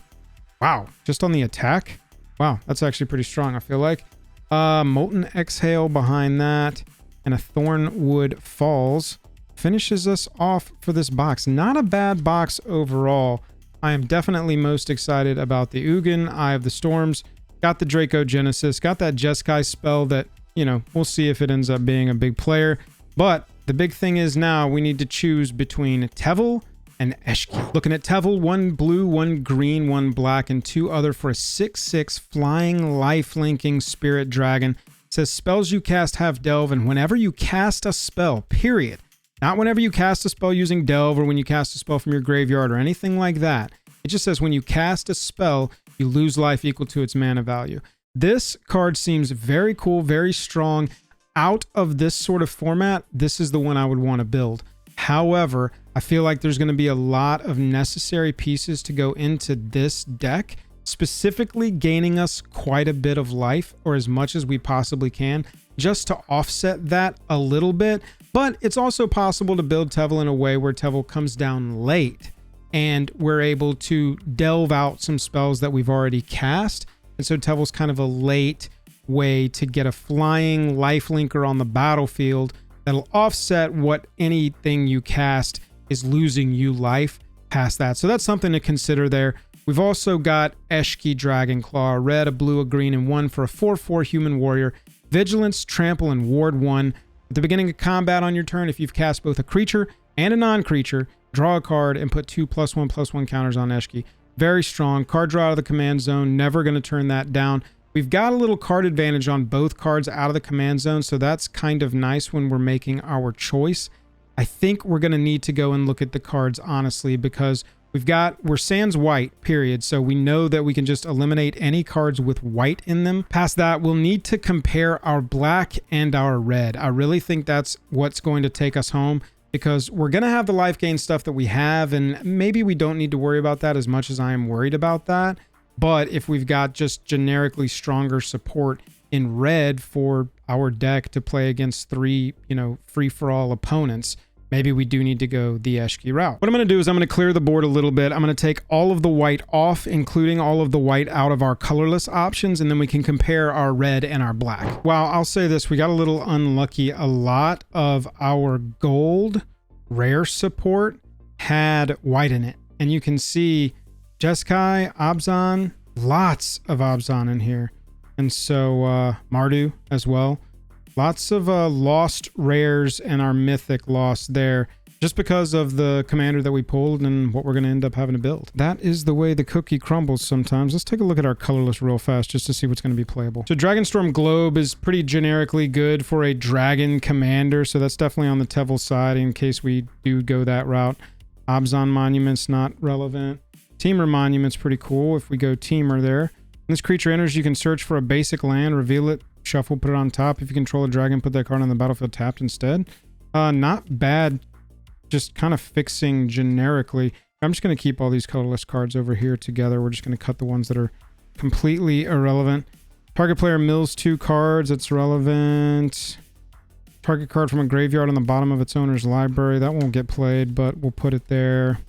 Wow, just on the attack? Wow, that's actually pretty strong, I feel like. Molten Exhale behind that, and a Thornwood Falls finishes us off for this box. Not a bad box overall. I am definitely most excited about the Ugin, Eye of the Storms. Got the Draco Genesis, got that Jeskai spell that, you know, we'll see if it ends up being a big player. But the big thing is now we need to choose between Teville and Eshki. Looking at Teville, 1 blue, 1 green, 1 black, and 2 other for a 6/6 flying life-linking spirit dragon. It says spells you cast have delve, and whenever you cast a spell, period. Not whenever you cast a spell using delve or when you cast a spell from your graveyard or anything like that. It just says when you cast a spell, you lose life equal to its mana value. This card seems very cool, very strong. Out of this sort of format, this is the one I would want to build. However, I feel like there's going to be a lot of necessary pieces to go into this deck, specifically gaining us quite a bit of life, or as much as we possibly can, just to offset that a little bit. But it's also possible to build Teville in a way where Teville comes down late and we're able to delve out some spells that we've already cast. And so Teville's kind of a late way to get a flying lifelinker on the battlefield that'll offset what anything you cast is losing you life past that. So that's something to consider there. We've also got Eshki Dragonclaw, a red, a blue, a green, and 1 for a 4/4 human warrior. Vigilance, Trample, and Ward 1. At the beginning of combat on your turn, if you've cast both a creature and a non-creature, draw a card and put 2 +1/+1 counters on Eshki. Very strong. Card draw out of the command zone. Never going to turn that down. We've got a little card advantage on both cards out of the command zone, so that's kind of nice when we're making our choice. I think we're going to need to go and look at the cards honestly, because we're sans white, period. So we know that we can just eliminate any cards with white in them. Past that, we'll need to compare our black and our red. I really think that's what's going to take us home, because we're going to have the life gain stuff that we have, and maybe we don't need to worry about that as much as I am worried about that. But if we've got just generically stronger support in red for our deck to play against 3, free-for-all opponents, maybe we do need to go the Eshki route. What I'm going to do is I'm going to clear the board a little bit. I'm going to take all of the white off, including all of the white out of our colorless options, and then we can compare our red and our black. Well, I'll say this. We got a little unlucky. A lot of our gold rare support had white in it. And you can see Jeskai, Abzan, lots of Abzan in here. And so Mardu as well. Lots of lost rares and our mythic lost there, just because of the commander that we pulled and what we're going to end up having to build. That is the way the cookie crumbles sometimes. Let's take a look at our colorless real fast just to see what's going to be playable. So Dragonstorm Globe is pretty generically good for a dragon commander, so that's definitely on the Teville side in case we do go that route. Abzan Monument's not relevant. Teamer Monument's pretty cool if we go Teamer there. When this creature enters, you can search for a basic land, reveal it, shuffle, put it on top. If you control a dragon, put that card on the battlefield tapped instead. Not bad, just kind of fixing generically. I'm just going to keep all these colorless cards over here together. We're just going to cut the ones that are completely irrelevant. Target player mills 2 cards. That's relevant. Target card from a graveyard on the bottom of its owner's library. That won't get played, but we'll put it there.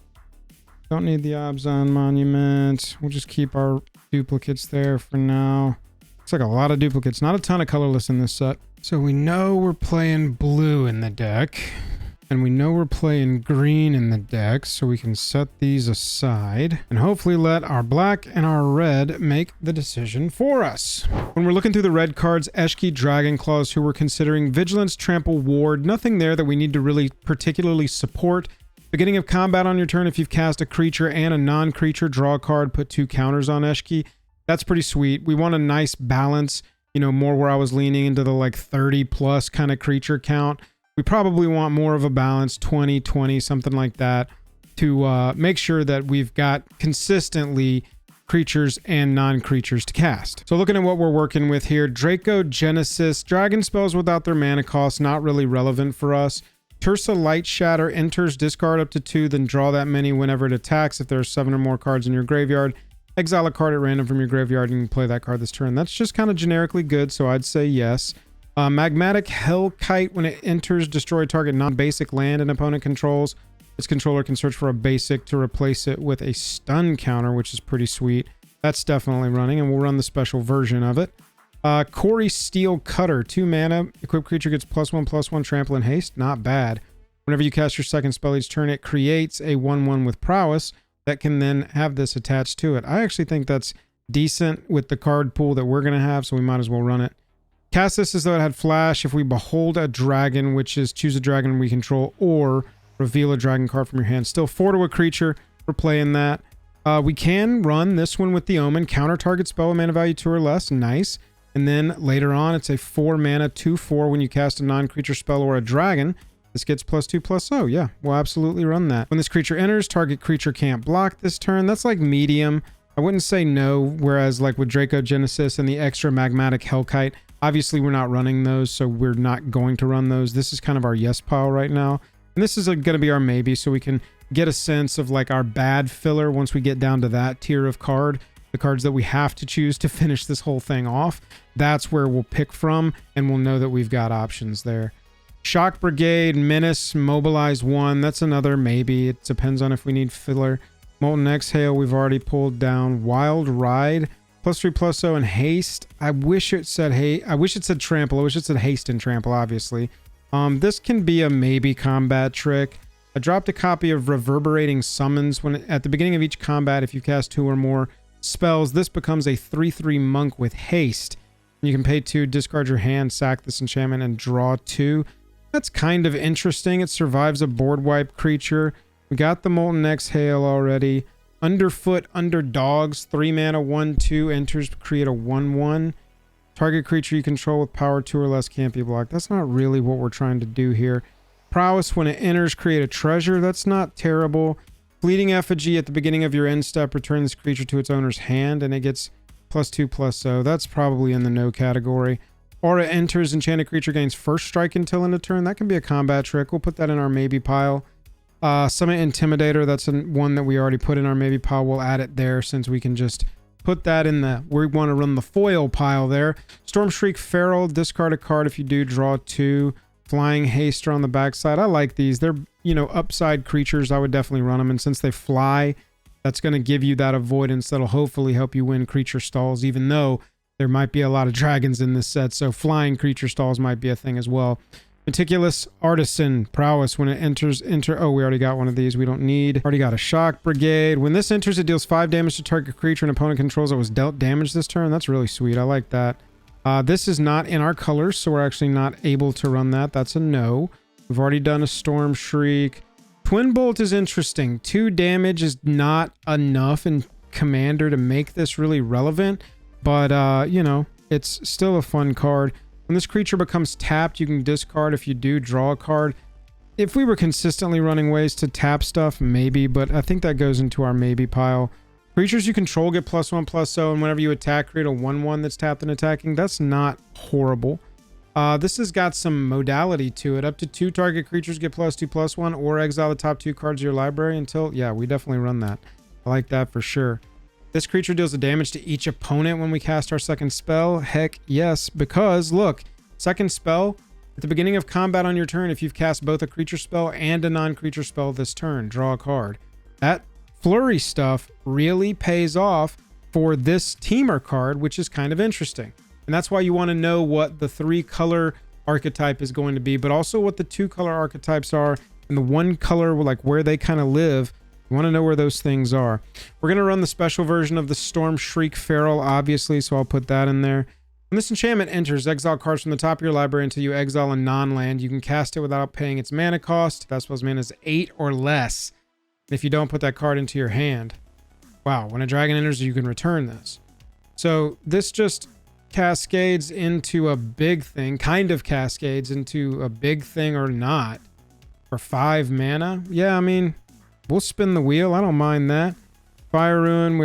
Don't need the Abzan Monument. We'll just keep our duplicates there for now. Looks like a lot of duplicates. Not a ton of colorless in this set. So we know we're playing blue in the deck. And we know we're playing green in the deck, so we can set these aside and hopefully let our black and our red make the decision for us. When we're looking through the red cards, Eshki, Dragonclaws, who we're considering Vigilance, Trample, Ward, nothing there that we need to really particularly support. Beginning of combat on your turn, if you've cast a creature and a non-creature, draw a card, put 2 counters on Eshki. That's pretty sweet. We want a nice balance, you know, more where I was leaning into the like 30 plus kind of creature count. We probably want more of a balance, 20, 20, something like that, to make sure that we've got consistently creatures and non-creatures to cast. So looking at what we're working with here, Draco, Genesis, Dragon spells without their mana cost, not really relevant for us. Tersa, Light Shatter, enters, discard up to 2, then draw that many whenever it attacks. If there are 7 or more cards in your graveyard, exile a card at random from your graveyard and you can play that card this turn. That's just kind of generically good, so I'd say yes. Magmatic Hellkite, when it enters, destroy target non-basic land an opponent controls. Its controller can search for a basic to replace it with a stun counter, which is pretty sweet. That's definitely running, and we'll run the special version of it. Corey Steel Cutter, 2 mana. Equipped creature gets +1/+1 trample and haste. Not bad. Whenever you cast your second spell each turn, it creates a 1/1 with prowess that can then have this attached to it. I actually think that's decent with the card pool that we're going to have, so we might as well run it. Cast this as though it had flash. If we behold a dragon, which is choose a dragon we control, or reveal a dragon card from your hand. Still 4 to a creature. We're playing that. We can run this one with the Omen. Counter target spell with mana value 2 or less. Nice. And then later on, it's a 4 mana 2/4 when you cast a non-creature spell or a dragon. This gets +2/+0. Yeah, we'll absolutely run that. When this creature enters, target creature can't block this turn. That's like medium. I wouldn't say no, whereas like with Draco Genesis and the extra Magmatic Hellkite, obviously we're not running those, so we're not going to run those. This is kind of our yes pile right now. And this is going to be our maybe, so we can get a sense of like our bad filler once we get down to that tier of card. The cards that we have to choose to finish this whole thing off. That's where we'll pick from, and we'll know that we've got options there. Shock Brigade, Menace, Mobilize 1. That's another maybe. It depends on if we need filler. Molten Exhale, we've already pulled down. Wild Ride, +3/+0 and Haste. I wish it said I wish it said Trample. I wish it said Haste and Trample, obviously. This can be a maybe combat trick. I dropped a copy of Reverberating Summons. When at the beginning of each combat, if you cast 2 or more spells, this becomes a 3/3 monk with haste. You can pay 2, discard your hand, sack this enchantment, and draw 2. That's kind of interesting. It survives a board wipe creature. We got the Molten Exhale already. Underfoot, Underdogs, 3 mana, 1/2, enters, create a 1/1. Target creature you control with power 2 or less can't be blocked. That's not really what we're trying to do here. Prowess, when it enters, create a treasure. That's not terrible. Fleeting Effigy, at the beginning of your end step, return this creature to its owner's hand, and it gets +2/+0. That's probably in the no category. Aura enters, enchanted creature gains first strike until end of turn. That can be a combat trick. We'll put that in our maybe pile. Summit Intimidator, that's one that we already put in our maybe pile. We'll add it there since we can just put that in the, we want to run the foil pile there. Storm Shriek Feral, discard a card. If you do, draw 2. Flying Haster on the backside. I like these. They're, you know, upside creatures. I would definitely run them. And since they fly, that's going to give you that avoidance that'll hopefully help you win creature stalls, even though there might be a lot of dragons in this set. So flying creature stalls might be a thing as well. Meticulous Artisan, Prowess, when it enters, oh, we already got one of these. We don't need. Already got a Shock Brigade. When this enters, it deals 5 damage to target creature an opponent controls that was dealt damage this turn. That's really sweet. I like that. This is not in our colors, so we're actually not able to run that. That's a no. We've already done a Storm Shriek. Twin Bolt is interesting. 2 damage is not enough in Commander to make this really relevant, but, you know, it's still a fun card. When this creature becomes tapped, you can discard. If you do, draw a card. If we were consistently running ways to tap stuff, maybe, but I think that goes into our maybe pile. Creatures you control get +1/+0, and whenever you attack, create a 1/1 that's tapped and attacking. That's not horrible. This has got some modality to it. Up to 2 target creatures get +2/+1, or exile the top 2 cards of your library until... Yeah, we definitely run that. I like that for sure. This creature deals a damage to each opponent when we cast our second spell. Heck yes, because look, second spell, at the beginning of combat on your turn, if you've cast both a creature spell and a non-creature spell this turn, draw a card. That flurry stuff really pays off for this teamer card, which is kind of interesting. And that's why you want to know what the 3-color archetype is going to be, but also what the 2-color archetypes are and the one color, like where they kind of live. You want to know where those things are. We're going to run the special version of the Storm Shriek Feral, obviously, so I'll put that in there. When this enchantment enters, exile cards from the top of your library until you exile a non-land. You can cast it without paying its mana cost. That spell's mana is 8 or less. If you don't put that card into your hand. Wow, when a dragon enters, you can return this. So this just cascades into a big thing, kind of cascades into a big thing or not. For 5 mana? Yeah, I mean, we'll spin the wheel. I don't mind that. Fire Rim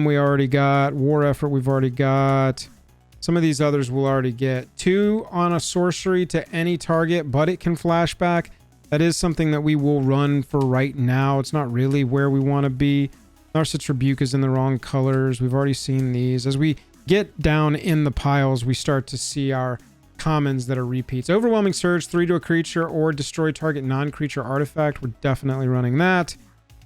we already got. War Effort we've already got. Some of these others we'll already get. 2 on a sorcery to any target, but it can flashback. That is something that we will run for right now. It's not really where we want to be. Narset's Rebuke is in the wrong colors. We've already seen these. As we get down in the piles, we start to see our commons that are repeats. Overwhelming Surge, 3 to a creature or destroy target non-creature artifact. We're definitely running that.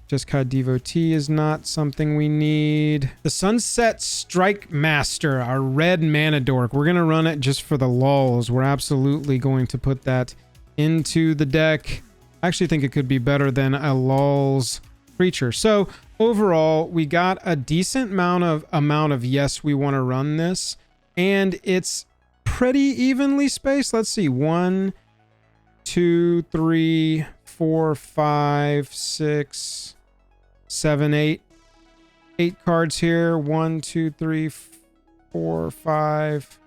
Jeskai Devotee is not something we need. The Sunset Strike Master, our red mana dork. We're going to run it just for the lulz. We're absolutely going to put that into the deck. I actually think it could be better than a lulz creature. So overall, we got a decent amount of yes, we want to run this. And it's pretty evenly spaced. Let's see. 1, 2, 3, 4, 5, 6... 7, 8 cards here. 1, 2, 3, 4, 5,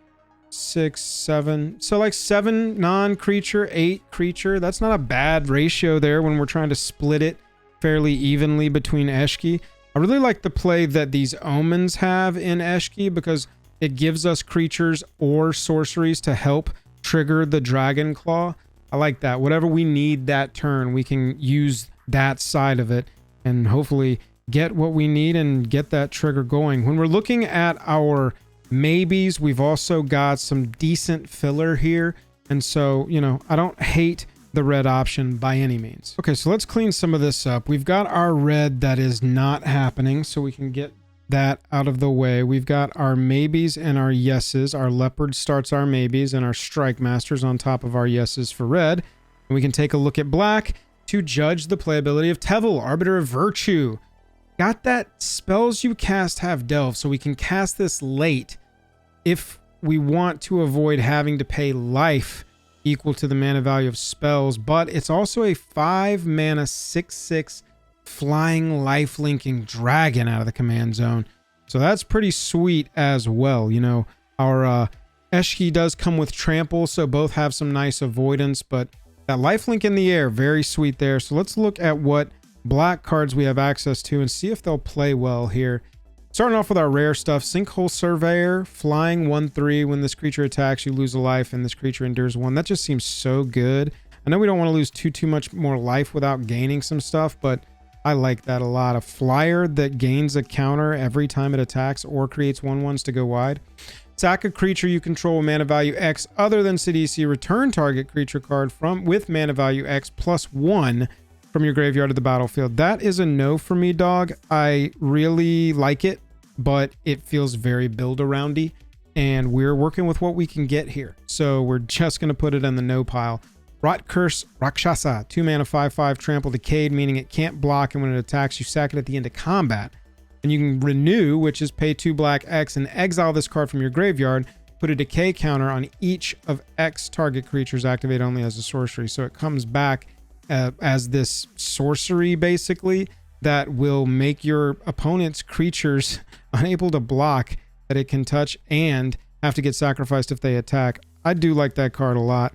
6, 7. So like 7 non-creature, 8 creature. That's not a bad ratio there when we're trying to split it fairly evenly between Eshki. I really like the play that these omens have in Eshki because it gives us creatures or sorceries to help trigger the Dragon Claw. I like that. Whatever we need that turn, we can use that side of it and hopefully get what we need and get that trigger going. When we're looking at our maybes, we've also got some decent filler here. And so, you know, I don't hate the red option by any means. Okay, so let's clean some of this up. We've got our red that is not happening, so we can get that out of the way. We've got our maybes and our yeses. Our leopard starts our maybes and our strike masters on top of our yeses for red. And we can take a look at black to judge the playability of Teville, Arbiter of Virtue. Got that spells you cast have delve, so we can cast this late if we want to avoid having to pay life equal to the mana value of spells, but it's also a 5 mana 6/6 flying lifelinking dragon out of the command zone. So that's pretty sweet as well. You know, our Eshki does come with trample, so both have some nice avoidance, but that lifelink in the air, very sweet there. So let's look at what black cards we have access to and see if they'll play well here. Starting off with our rare stuff, Sinkhole Surveyor, flying 1/3. When this creature attacks, you lose a life, and this creature endures 1. That just seems so good. I know we don't want to lose too much more life without gaining some stuff, but I like that a lot. A flyer that gains a counter every time it attacks or creates 1/1s to go wide. Sack a creature you control with mana value X other than CDC. Return target creature card with mana value X +1 from your graveyard to the battlefield. That is a no for me, dog. I really like it, but it feels very build-aroundy, and we're working with what we can get here. So we're just going to put it in the no pile. Rot Curse Rakshasa, 2 mana 5/5 trample decayed, meaning it can't block, and when it attacks, you sack it at the end of combat. And you can renew, which is pay 2 black X and exile this card from your graveyard. Put a decay counter on each of X target creatures, activate only as a sorcery. So it comes back as this sorcery, basically, that will make your opponent's creatures unable to block that it can touch and have to get sacrificed if they attack. I do like that card a lot.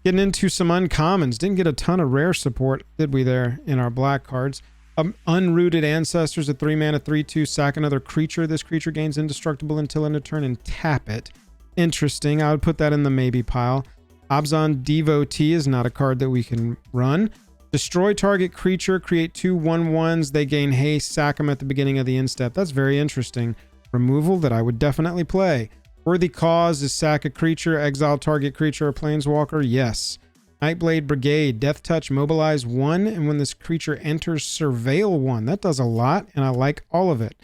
Getting into some uncommons. Didn't get a ton of rare support, did we, there in our black cards. Unrooted Ancestors, a 3 mana 3/2, sack another creature. This creature gains indestructible until end of turn and tap it. Interesting. I would put that in the maybe pile. Abzan Devotee is not a card that we can run. Destroy target creature, create 2 1/1s. They gain haste, sack them at the beginning of the end step. That's very interesting. Removal that I would definitely play. Worthy Cause is sack a creature, exile target creature or planeswalker. Yes. Nightblade Brigade, Death Touch, mobilize 1, and when this creature enters, surveil 1. That does a lot, and I like all of it.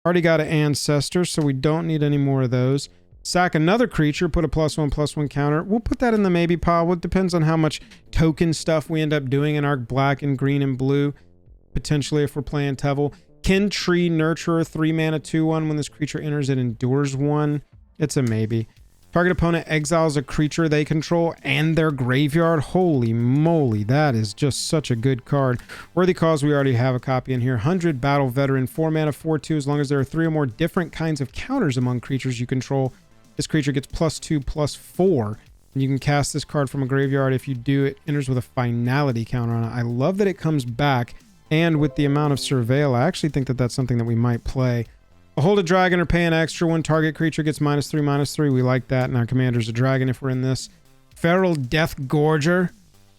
Already got an Ancestor, so we don't need any more of those. Sack another creature, put a +1/+1 counter. We'll put that in the maybe pile. Well, it depends on how much token stuff we end up doing in our black and green and blue. Potentially if we're playing Teville. Kin Tree Nurturer, 3 mana, 2/1. When this creature enters, it endures 1. It's a maybe. Target opponent exiles a creature they control and their graveyard. Holy moly, that is just such a good card. Worthy Cause, we already have a copy in here. 100 Battle Veteran, 4 mana, 4/2. As long as there are 3 or more different kinds of counters among creatures you control, this creature gets +2/+4. And you can cast this card from a graveyard. If you do, it enters with a finality counter on it. I love that it comes back. And with the amount of Surveil, I actually think that that's something that we might play. Behold a Dragon or pay an extra one. Target creature gets -3/-3. We like that. And our commander's a dragon if we're in this. Feral Death Gorger.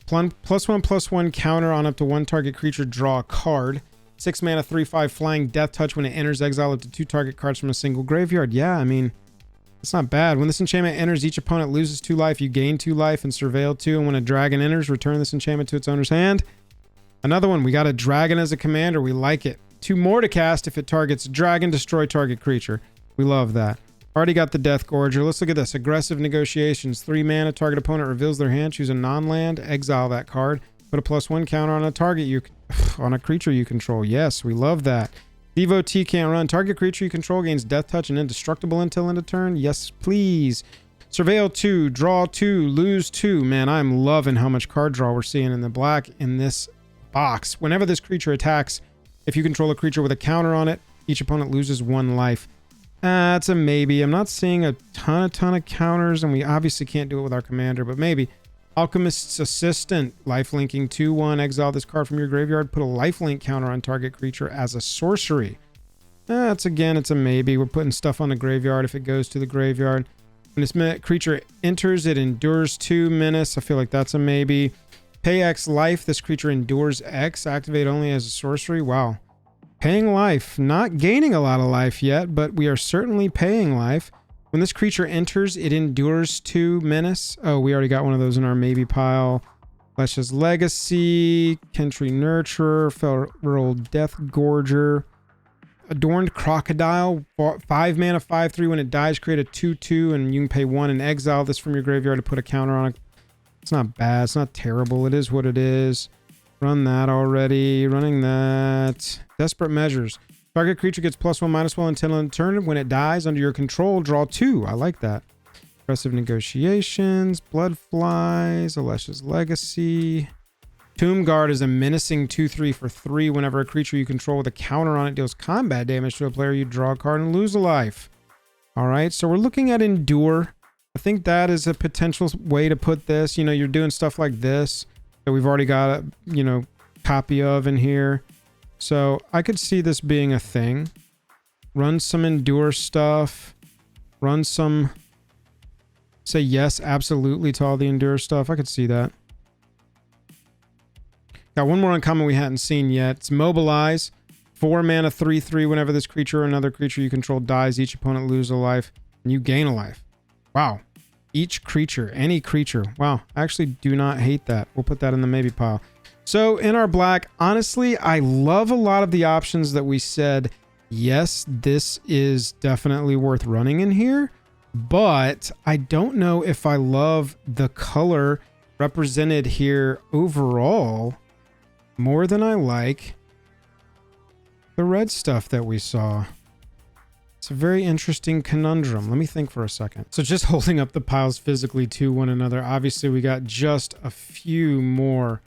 +1/+1 counter on up to 1 target creature. Draw a card. 6 mana, 3/5 flying Death Touch. When it enters, exile up to 2 target cards from a single graveyard. Yeah, I mean, it's not bad. When this enchantment enters, each opponent loses 2 life. You gain 2 life and Surveil 2. And when a dragon enters, return this enchantment to its owner's hand. Another one. We got a dragon as a commander. We like it. 2 more to cast if it targets dragon, destroy target creature. We love that. Already got the Death Gorger. Let's look at this. Aggressive Negotiations. 3 mana. Target opponent reveals their hand. Choose a non-land. Exile that card. Put a +1 counter on a target on a creature you control. Yes, we love that. Devotee can't run. Target creature you control gains Death Touch and indestructible until end of turn. Yes, please. Surveil 2. Draw 2. Lose 2. Man, I'm loving how much card draw we're seeing in the black in this box. Whenever this creature attacks, if you control a creature with a counter on it, each opponent loses 1 life. That's a maybe. I'm not seeing a ton of counters, and we obviously can't do it with our commander, but maybe. Alchemist's Assistant, lifelinking 2/1. Exile this card from your graveyard. Put a lifelink counter on target creature as a sorcery. That's again, it's a maybe. We're putting stuff on the graveyard if it goes to the graveyard. When this creature enters, it endures 2 menace. I feel like that's a maybe. Pay X life. This creature endures X. Activate only as a sorcery. Wow. Paying life. Not gaining a lot of life yet, but we are certainly paying life. When this creature enters, it endures 2 menace. Oh, we already got one of those in our maybe pile. Flesh's Legacy. Kin Tree Nurturer. Feral Death Gorger. Adorned Crocodile. 5 mana, 5/3. When it dies, create a 2/2, and you can pay 1 and exile this from your graveyard to put a counter on it. It's not bad. It's not terrible. It is what it is. Run that already. Running that. Desperate Measures. Target creature gets +1/-1 until end of turn. When it dies under your control, draw 2. I like that. Aggressive Negotiations. Blood Flies. Alesha's Legacy. Tomb Guard is a menacing 2/3 for 3. Whenever a creature you control with a counter on it deals combat damage to a player, you draw a card and lose a life. All right, so we're looking at Endure. I think that is a potential way to put this. You know, you're doing stuff like this that we've already got a, copy of in here. So I could see this being a thing. Run some Endure stuff. Run some... Say yes, absolutely to all the Endure stuff. I could see that. Got one more uncommon we hadn't seen yet. It's Mobilize. 4 mana, 3/3. Whenever this creature or another creature you control dies, each opponent loses a life and you gain a life. Wow. Each creature, any creature. Wow. I actually do not hate that. We'll put that in the maybe pile. So in our black, honestly, I love a lot of the options that we said, yes, this is definitely worth running in here, but I don't know if I love the color represented here overall more than I like the red stuff that we saw. It's a very interesting conundrum. Let me think for a second. So just holding up the piles physically to one another, obviously we got just a few more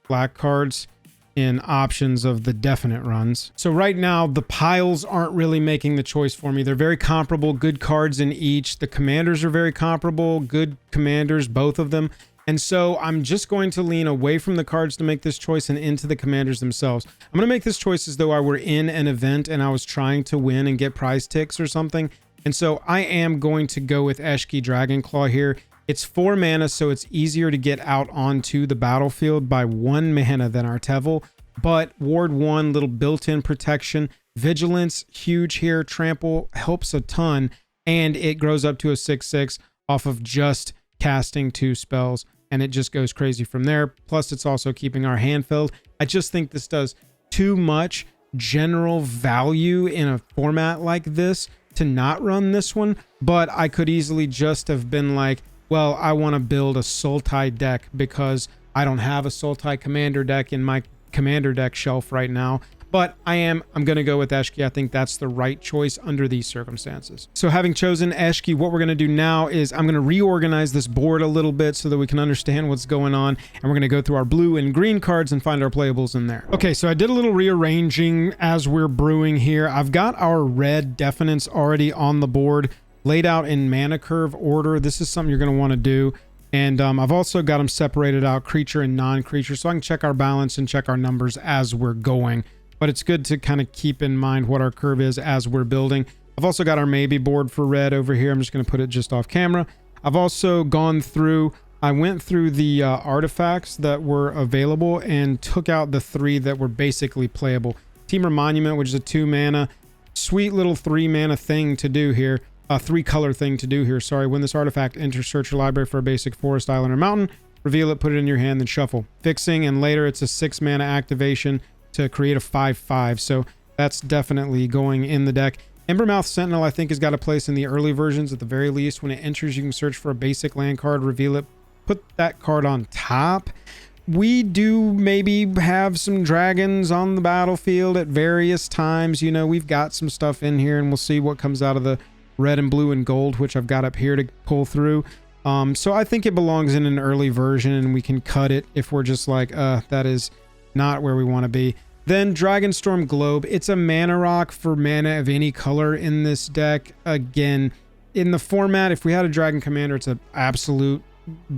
black cards in options of the definite runs. So right now the piles aren't really making the choice for me. They're very comparable, good cards in each. The commanders are very comparable, good commanders, both of them. And so I'm just going to lean away from the cards to make this choice and into the commanders themselves. I'm going to make this choice as though I were in an event and I was trying to win and get prize ticks or something. And so I am going to go with Eshki Dragonclaw here. It's 4 mana, so it's easier to get out onto the battlefield by 1 mana than our Teville. But Ward 1, little built-in protection. Vigilance, huge here. Trample helps a ton. And it grows up to a 6/6 off of just casting 2 spells, and it just goes crazy from there. Plus it's also keeping our hand filled. I just think this does too much general value in a format like this to not run this one, but I could easily just have been like, well, I want to build a Sultai deck because I don't have a Sultai commander deck in my commander deck shelf right now. But I'm going to go with Eshki. I think that's the right choice under these circumstances. So having chosen Eshki, what we're going to do now is I'm going to reorganize this board a little bit so that we can understand what's going on. And we're going to go through our blue and green cards and find our playables in there. Okay, so I did a little rearranging as we're brewing here. I've got our red definites already on the board, laid out in mana curve order. This is something you're going to want to do. And I've also got them separated out, creature and non-creature, so I can check our balance and check our numbers as we're going. But it's good to kind of keep in mind what our curve is as we're building. I've also got our maybe board for red over here. I'm just going to put it just off camera. I've also gone through, I went through the artifacts that were available and took out the 3 that were basically playable. Temur Monument, which is a 2 mana, sweet little 3 mana thing to do here. 3 color thing to do here, sorry. When this artifact enters, search your library for a basic forest, island, or mountain. Reveal it, put it in your hand, then shuffle. Fixing, and later it's a 6 mana activation to create a 5/5, so that's definitely going in the deck. Embermouth Sentinel, I think, has got a place in the early versions at the very least. When it enters, you can search for a basic land card, reveal it, put that card on top. We do maybe have some dragons on the battlefield at various times. You know, we've got some stuff in here, and we'll see what comes out of the red and blue and gold, which I've got up here to pull through. So I think it belongs in an early version, and we can cut it if we're just like, that is not where we want to be. Then Dragonstorm Globe. It's a mana rock for mana of any color in this deck. Again, in the format, if we had a Dragon Commander, it's an absolute,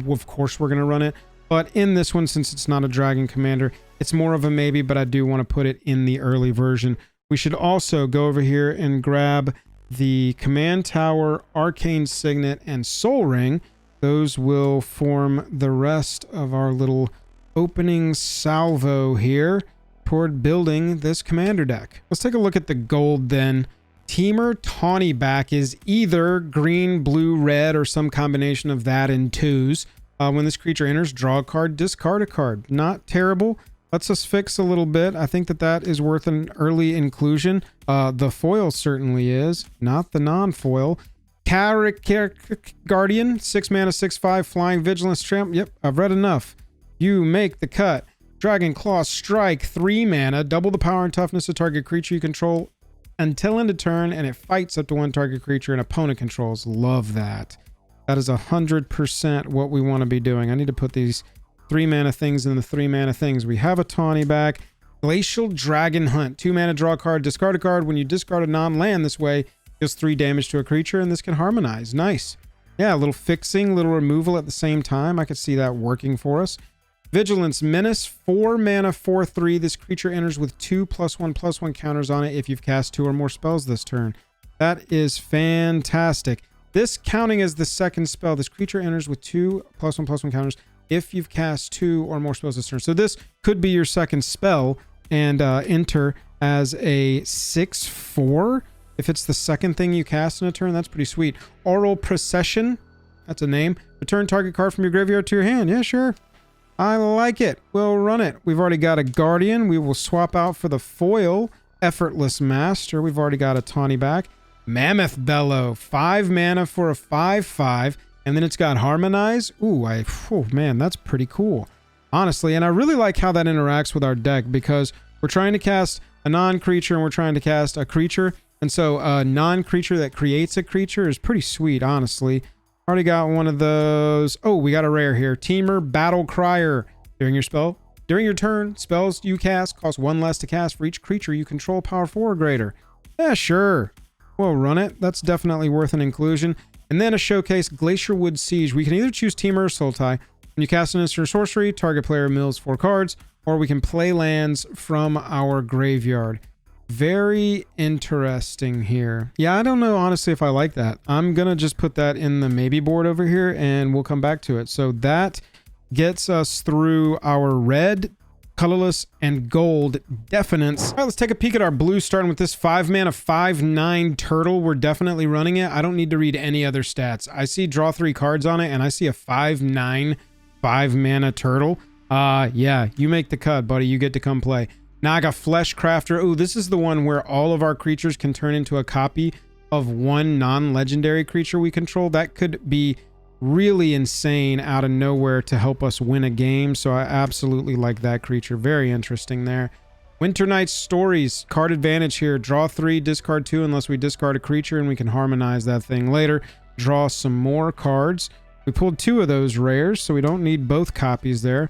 of course we're going to run it. But in this one, since it's not a Dragon Commander, it's more of a maybe, but I do want to put it in the early version. We should also go over here and grab the Command Tower, Arcane Signet, and Soul Ring. Those will form the rest of our little opening salvo here toward building this commander deck. Let's take a look at the gold then. Temur Tawny Back is either green, blue, red, or some combination of that in 2s. When this creature enters, draw a card, discard a card. Not terrible. Lets us fix a little bit. I think that is worth an early inclusion. The foil certainly is, not the non-foil. Tarkir Guardian, 6 mana, 6/5, flying, vigilance, tramp. Yep, I've read enough. You make the cut. Dragon Claw Strike, 3 mana, double the power and toughness of target creature you control until end of turn, and it fights up to 1 target creature an opponent controls. Love that. That is 100% what we want to be doing. I need to put these 3 mana things in the 3 mana things. We have a Tawny Back. Glacial Dragon Hunt, 2 mana, draw a card, discard a card. When you discard a non-land this way, deals 3 damage to a creature, and this can harmonize. Nice. Yeah, a little fixing, little removal at the same time. I could see that working for us. Vigilance Menace, 4 mana, 4/3. This creature enters with 2 +1/+1 counters on it if you've cast 2 or more spells this turn. That is fantastic. This counting as the second spell. This creature enters with 2 +1/+1 counters if you've cast 2 or more spells this turn. So this could be your second spell and enter as a 6/4. If it's the second thing you cast in a turn, that's pretty sweet. Oral Procession, that's a name. Return target card from your graveyard to your hand. Yeah, sure. I like it. We'll run it. We've already got a Guardian. We will swap out for the foil. Effortless Master. We've already got a Tawny Back. Mammoth Bellow. 5 mana for a 5/5. And then it's got Harmonize. Ooh, oh man, that's pretty cool. Honestly, and I really like how that interacts with our deck because we're trying to cast a non-creature and we're trying to cast a creature. And so a non-creature that creates a creature is pretty sweet, honestly. Already got one of those. Oh, we got a rare here. Temur Battle Crier. During your turn, spells you cast cost 1 less to cast for each creature you control, power 4 or greater. Yeah, sure. We'll run it. That's definitely worth an inclusion. And then a showcase, Glacierwood Siege. We can either choose Temur or Sultai. When you cast an instant or sorcery, target player mills 4 cards, or we can play lands from our graveyard. Very interesting here. Yeah, I don't know honestly if I like that. I'm gonna just put that in the maybe board over here and we'll come back to it. So that gets us through our red, colorless, and gold definites. All right, let's take a peek at our blue, starting with this 5 mana 5/9 turtle. We're definitely running it. I don't need to read any other stats. I see draw 3 cards on it and I see a 5/9 5 mana turtle. Yeah, you make the cut, buddy. You get to come play. Naga Flesh Crafter. Oh, this is the one where all of our creatures can turn into a copy of one non-legendary creature we control, that could be really insane out of nowhere to help us win a game. So I absolutely like that creature. Very interesting there. Winter Night's Stories, card advantage here. Draw 3, discard 2 unless we discard a creature, and we can harmonize that thing later. Draw some more cards. We pulled 2 of those rares, so we don't need both copies there.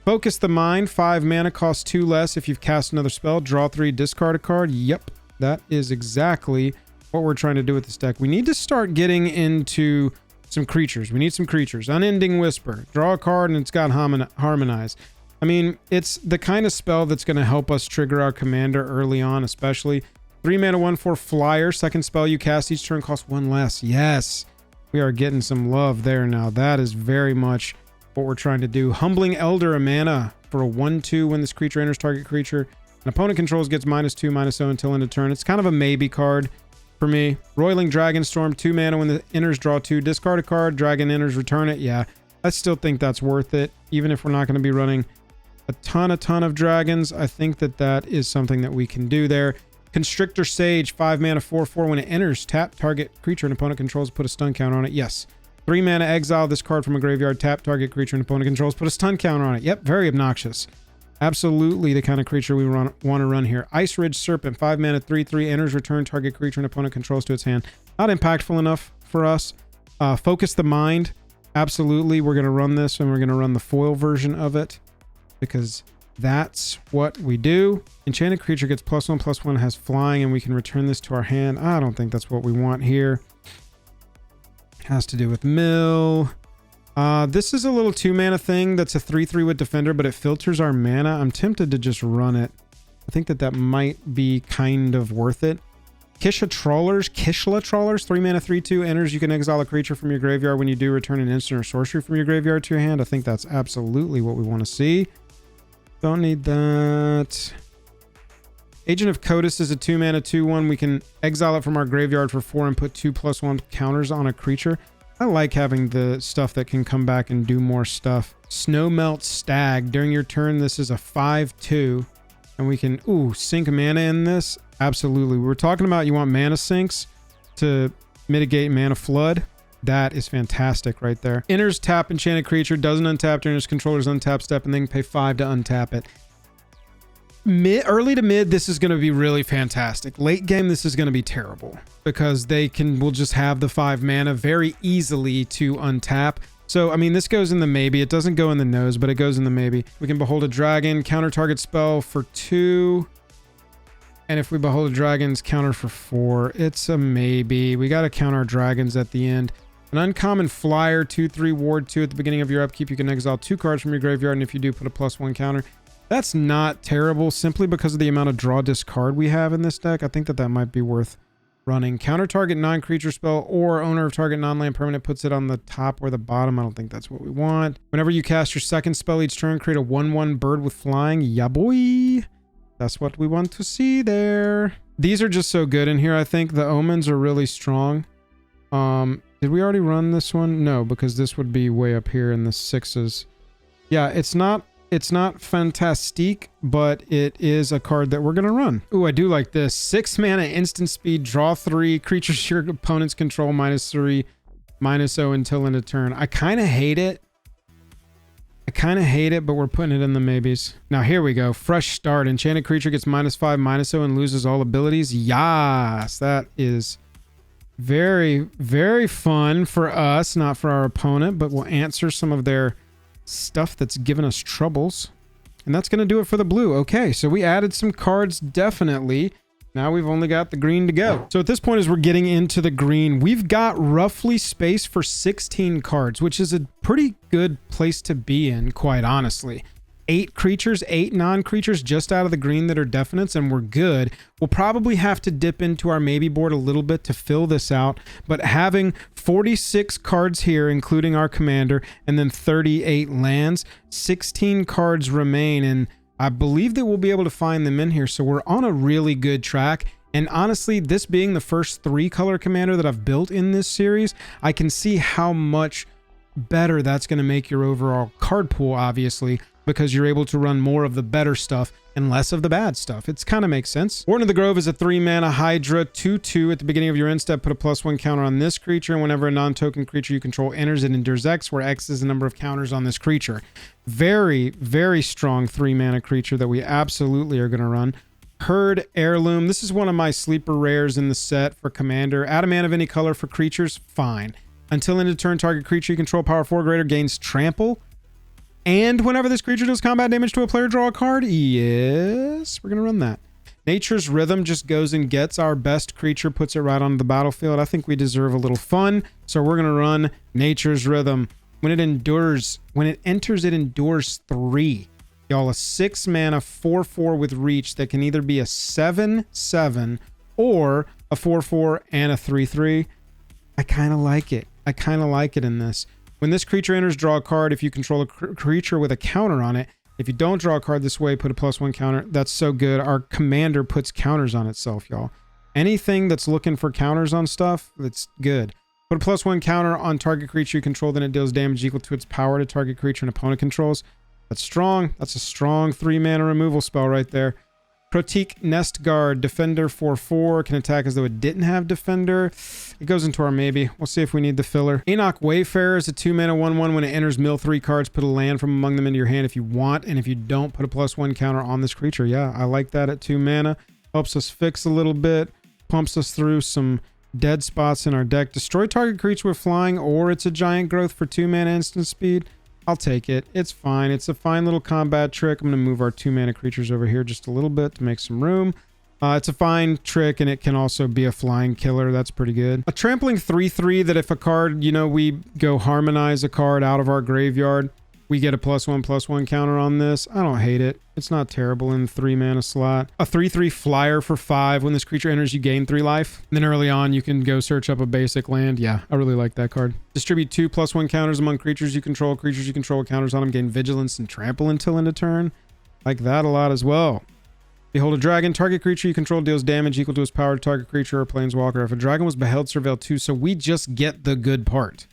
Focus the Mind, 5 mana, costs 2 less. If you've cast another spell, draw 3, discard a card. Yep, that is exactly what we're trying to do with this deck. We need to start getting into some creatures. We need some creatures. Unending Whisper. Draw a card and it's got Harmonize. I mean, it's the kind of spell that's going to help us trigger our commander early on, especially. 3 mana, 1/4 flyer. Second spell you cast each turn costs 1 less. Yes, we are getting some love there now. That is very much what we're trying to do. Humbling Elder, a mana for a 1/2 when this creature enters target creature. An opponent controls gets -2/-0 until end of turn. It's kind of a maybe card for me. Roiling Dragonstorm, 2 mana when it enters, draw 2, discard a card, dragon enters, return it. Yeah, I still think that's worth it. Even if we're not going to be running a ton of dragons, I think that is something that we can do there. Constrictor Sage, 5 mana, 4/4 when it enters, tap target creature and opponent controls, put a stun counter on it. Yes. 3 mana, exile this card from a graveyard, tap target creature and opponent controls, put a stun counter on it. Yep, very obnoxious. Absolutely the kind of creature we want to run here. Ice Ridge Serpent, 5 mana, 3/3, enters, return target creature and opponent controls to its hand. Not impactful enough for us. Focus the Mind. Absolutely, we're going to run this, and we're going to run the foil version of it because that's what we do. Enchanted creature gets +1/+1, has flying, and we can return this to our hand. I don't think that's what we want here. Has to do with mill. This is a little 2 mana thing that's a 3/3 with defender, but it filters our mana. I'm tempted to just run it. I think that might be kind of worth it. Kishla Trawlers, 3 mana, 3/2, enters. You can exile a creature from your graveyard. When you do, return an instant or sorcery from your graveyard to your hand. I think that's absolutely what we want to see. Don't need that. Agent of Codis is a 2 mana, 2/1. We can exile it from our graveyard for 4 and put 2/+1 counters on a creature. I like having the stuff that can come back and do more stuff. Snowmelt Stag. During your turn, this is a 5/2. And we can, sink mana in this. Absolutely. We were talking about you want mana sinks to mitigate mana flood. That is fantastic right there. Enters, tap enchanted creature, doesn't untap during its controller's untap step, and then pay 5 to untap it. Early to mid, this is going to be really fantastic. Late game, this is going to be terrible because we'll just have the 5 mana very easily to untap. So, I mean, this goes in the maybe. It doesn't go in the nose, but it goes in the maybe. We can Behold a Dragon, counter target spell for 2. And if we Behold a Dragon's counter for 4, it's a maybe. We got to counter our dragons at the end. An uncommon flyer, 2/3, ward 2 at the beginning of your upkeep. You can exile 2 cards from your graveyard, and if you do, put a +1 counter. That's not terrible, simply because of the amount of draw discard we have in this deck. I think that might be worth running. Counter target non-creature spell, or owner of target non-land permanent puts it on the top or the bottom. I don't think that's what we want. Whenever you cast your second spell each turn, create a 1/1 bird with flying. Yeah, boy. That's what we want to see there. These are just so good in here. I think the omens are really strong. Did we already run this one? No, because this would be way up here in the 6s. Yeah, it's not fantastique, but it is a card that we're going to run. Ooh, I do like this. 6 mana, instant speed, draw 3, creatures your opponents control, -3, -0 until end of turn. I kind of hate it. But we're putting it in the maybes. Now, here we go. Fresh start. Enchanted creature gets -5, -0, and loses all abilities. Yas! That is very, very fun for us, not for our opponent, but we'll answer some of their stuff that's given us troubles. And that's going to do it for the blue. Okay, so we added some cards, definitely. Now we've only got the green to go. So at this point, as we're getting into the green, we've got roughly space for 16 cards, which is a pretty good place to be in, quite honestly. 8 creatures, 8 non-creatures just out of the green that are definites, and we're good. We'll probably have to dip into our maybe board a little bit to fill this out, but having 46 cards here, including our commander, and then 38 lands, 16 cards remain, and I believe that we'll be able to find them in here, so we're on a really good track. And honestly, this being the first 3-color commander that I've built in this series, I can see how much better that's going to make your overall card pool, obviously, because you're able to run more of the better stuff and less of the bad stuff. It's kind of makes sense. Warden of the Grove is a 3-mana Hydra 2/2. At the beginning of your end step, put a +1 counter on this creature, and whenever a non-token creature you control enters, it endures X, where X is the number of counters on this creature. Very, very strong 3-mana creature that we absolutely are going to run. Herd Heirloom. This is one of my sleeper rares in the set for Commander. Add a mana of any color for creatures, fine. Until end of turn, target creature you control power 4 or greater gains trample. And whenever this creature does combat damage to a player, draw a card. Yes, we're going to run that. Nature's Rhythm just goes and gets our best creature, puts it right onto the battlefield. I think we deserve a little fun, so we're going to run Nature's Rhythm. When it enters, it endures 3. Y'all, a 6-mana 4/4 with reach that can either be a 7/7 or a 4/4 and a 3/3. I kind of like it. I kind of like it in this. When this creature enters, draw a card if you control a creature with a counter on it. If you don't draw a card this way, put a +1 counter. That's so good. Our commander puts counters on itself, y'all. Anything that's looking for counters on stuff, that's good. Put a +1 counter on target creature you control, then it deals damage equal to its power to target creature an opponent controls. That's strong. That's a strong 3-mana removal spell right there. Proteek Nest Guard, Defender 4/4, can attack as though it didn't have Defender. It goes into our maybe. We'll see if we need the filler. Enoch Wayfarer is a 2-mana 1/1. When it enters, mill 3 cards, put a land from among them into your hand if you want, and if you don't, put a +1 counter on this creature. Yeah, I like that at 2 mana. Helps us fix a little bit, pumps us through some dead spots in our deck. Destroy target creature with flying, or it's a giant growth for 2-mana instant speed. I'll take it. It's fine. It's a fine little combat trick. I'm going to move our 2-mana creatures over here just a little bit to make some room. It's a fine trick, and it can also be a flying killer. That's pretty good. A trampling 3/3 that if a card, we go harmonize a card out of our graveyard, we get a +1/+1 counter on this. I don't hate it. It's not terrible in the 3-mana slot. A 3/3 flyer for 5. When this creature enters, you gain 3 life. And then early on, you can go search up a basic land. Yeah, I really like that card. Distribute 2 +1 counters among creatures you control. Creatures you control counters on them gain vigilance and trample until end of turn. Like that a lot as well. Behold a Dragon. Target creature you control deals damage equal to its power to target creature or planeswalker. If a dragon was beheld, surveil 2. So we just get the good part.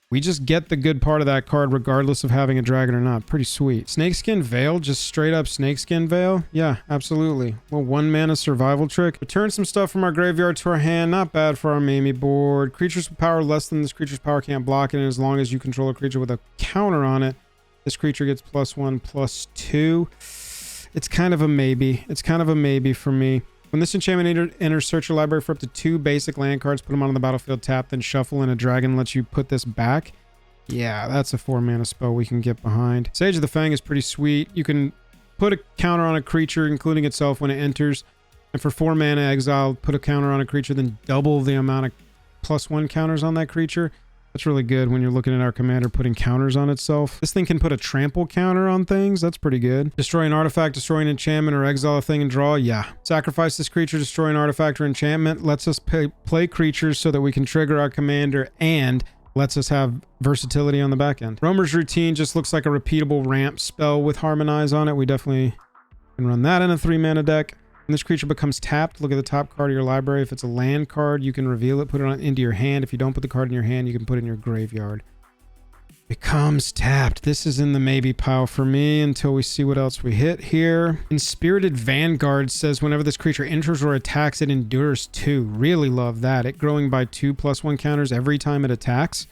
We just get the good part of that card regardless of having a dragon or not. Pretty sweet. Snakeskin Veil, just straight up Snakeskin Veil. Yeah, absolutely. Well, 1-mana survival trick. Return some stuff from our graveyard to our hand. Not bad for our Mamie board. Creatures with power less than this creature's power can't block it, and as long as you control a creature with a counter on it, this creature gets +1/+2. It's kind of a maybe. It's kind of a maybe for me. When this enchantment enters, search your library for up to 2 basic land cards, put them on the battlefield, tap, then shuffle, and a dragon lets you put this back. Yeah, that's a 4-mana spell we can get behind. Sage of the Fang is pretty sweet. You can put a counter on a creature, including itself, when it enters. And for 4 mana, exile, put a counter on a creature, then double the amount of +1 counters on that creature. That's really good when you're looking at our commander putting counters on itself. This thing can put a trample counter on things. That's pretty good. Destroy an artifact, destroy an enchantment, or exile a thing and draw. Yeah. Sacrifice this creature, destroy an artifact or enchantment. Lets us play creatures so that we can trigger our commander and lets us have versatility on the back end. Roamer's Routine just looks like a repeatable ramp spell with Harmonize on it. We definitely can run that in a 3-mana deck. When this creature becomes tapped, look at the top card of your library. If it's a land card, you can reveal it, put it into your hand. If you don't put the card in your hand, you can put it in your graveyard. Becomes tapped. This is in the maybe pile for me until we see what else we hit here. Inspirited Vanguard says whenever this creature enters or attacks, it endures 2. Really love that. It growing by 2 +1 counters every time it attacks.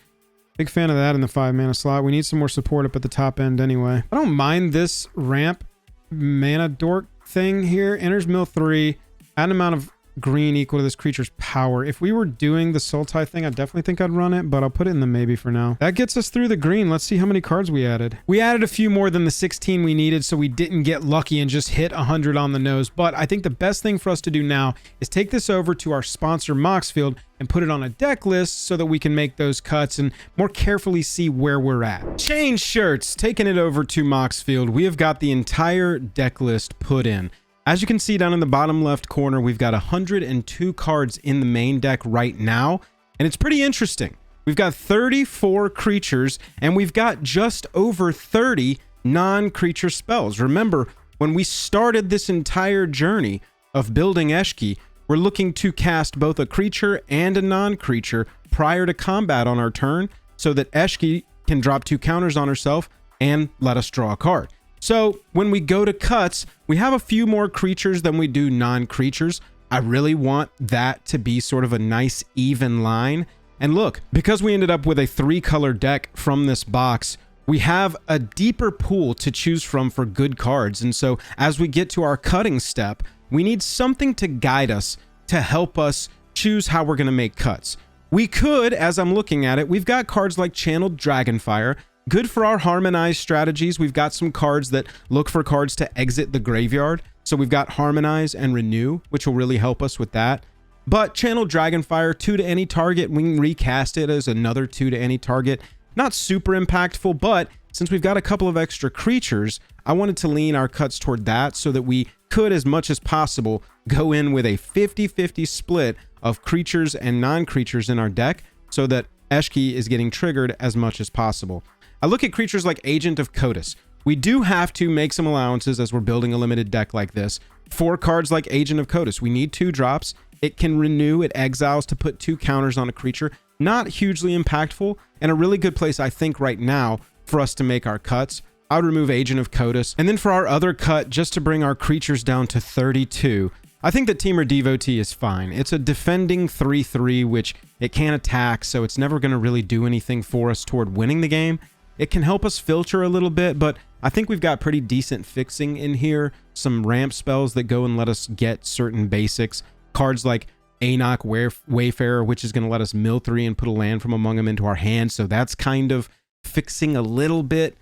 Big fan of that in the 5-mana slot. We need some more support up at the top end anyway. I don't mind this ramp mana dork thing here. Enters mill 3, add an amount of green equal to this creature's power. If we were doing the Sultai thing, I definitely think I'd run it, but I'll put it in the maybe for now. That gets us through the green. Let's see how many cards we added. We added a few more than the 16 we needed, so we didn't get lucky and just hit 100 on the nose. But I think the best thing for us to do now is take this over to our sponsor, Moxfield, and put it on a deck list so that we can make those cuts and more carefully see where we're at. Change shirts, taking it over to Moxfield. We have got the entire deck list put in. As you can see down in the bottom left corner, we've got 102 cards in the main deck right now, and it's pretty interesting. We've got 34 creatures, and we've got just over 30 non-creature spells. Remember, when we started this entire journey of building Eshki, we're looking to cast both a creature and a non-creature prior to combat on our turn so that Eshki can drop 2 counters on herself and let us draw a card. So when we go to cuts, we have a few more creatures than we do non-creatures. I really want that to be sort of a nice even line. And look, because we ended up with a 3-color deck from this box, we have a deeper pool to choose from for good cards. And so as we get to our cutting step, we need something to guide us, to help us choose how we're going to make cuts. We could, as I'm looking at it, we've got cards like Channeled Dragonfire, good for our Harmonized strategies. We've got some cards that look for cards to exit the graveyard. So we've got Harmonize and Renew, which will really help us with that. But Channeled Dragonfire, 2 to any target, we can recast it as another 2 to any target. Not super impactful, but since we've got a couple of extra creatures, I wanted to lean our cuts toward that so that we could, as much as possible, go in with a 50-50 split of creatures and non-creatures in our deck so that Eshki is getting triggered as much as possible. I look at creatures like Agent of Cotus. We do have to make some allowances as we're building a limited deck like this. For cards like Agent of Cotus, we need 2 drops. It can renew, it exiles to put 2 counters on a creature. Not hugely impactful, and a really good place, I think, right now for us to make our cuts. I would remove Agent of Cotus. And then for our other cut, just to bring our creatures down to 32, I think that Temur Devotee is fine. It's a defending 3/3, which it can't attack, so it's never going to really do anything for us toward winning the game. It can help us filter a little bit, but I think we've got pretty decent fixing in here. Some ramp spells that go and let us get certain basics. Cards like Anok Wayfarer, which is going to let us mill 3 and put a land from among them into our hand, so that's kind of fixing a little bit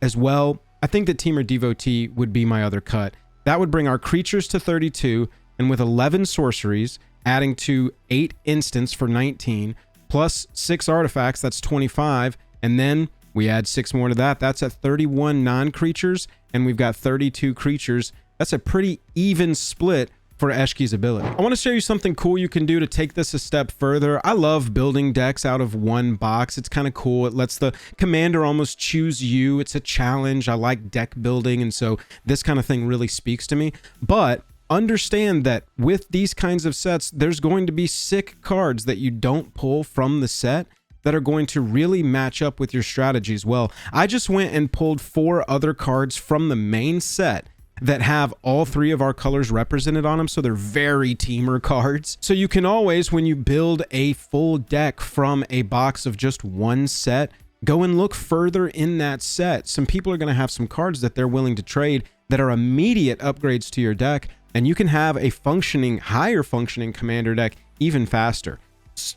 as well. I think that Temur Devotee would be my other cut. That would bring our creatures to 32, and with 11 sorceries, adding to 8 instants for 19, plus 6 artifacts, that's 25, and then we add 6 more to that. That's at 31 non-creatures, and we've got 32 creatures. That's a pretty even split for Eshki's ability. I want to show you something cool you can do to take this a step further. I love building decks out of one box. It's kind of cool. It lets the commander almost choose you. It's a challenge. I like deck building, and so this kind of thing really speaks to me. But understand that with these kinds of sets, there's going to be sick cards that you don't pull from the set that are going to really match up with your strategies well. I just went and pulled 4 other cards from the main set that have all 3 of our colors represented on them, so they're very Temur cards. So you can always, when you build a full deck from a box of just one set, go and look further in that set. Some people are going to have some cards that they're willing to trade that are immediate upgrades to your deck, and you can have a functioning, higher functioning commander deck even faster.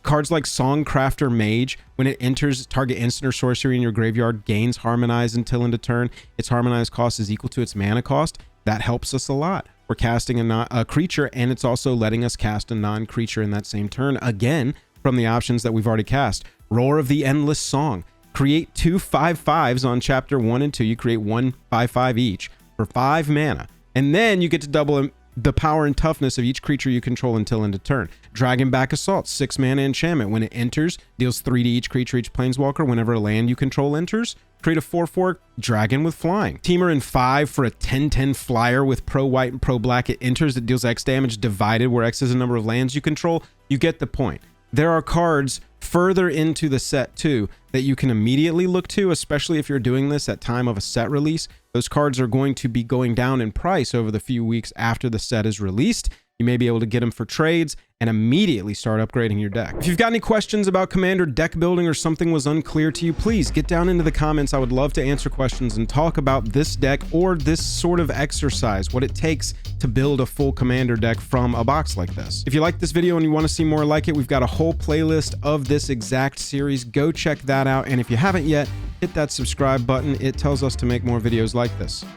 Cards like Songcrafter Mage, when it enters target instant or sorcery in your graveyard, gains Harmonize until end of turn. Its Harmonize cost is equal to its mana cost. That helps us a lot. We're casting a creature, and it's also letting us cast a non-creature in that same turn, again, from the options that we've already cast. Roar of the Endless Song. Create 2 5/5s on chapter 1 and 2. You create 1 5/5 each for 5 mana. And then you get to double the power and toughness of each creature you control until end of turn. Dragonback Assault, 6 mana enchantment. When it enters, deals 3 to each creature, each planeswalker. Whenever a land you control enters, create a 4/4 dragon with flying. Temur in 5 for a 10/10 flyer with pro white and pro black. It enters, it deals X damage divided, where X is the number of lands you control. You get the point. There are cards further into the set too that you can immediately look to, especially if you're doing this at time of a set release. Those cards are going to be going down in price over the few weeks after the set is released. You may be able to get them for trades and immediately start upgrading your deck. If you've got any questions about Commander deck building or something was unclear to you, please get down into the comments. I would love to answer questions and talk about this deck or this sort of exercise, what it takes to build a full Commander deck from a box like this. If you like this video and you want to see more like it, we've got a whole playlist of this exact series. Go check that out. And if you haven't yet, hit that subscribe button. It tells us to make more videos like this.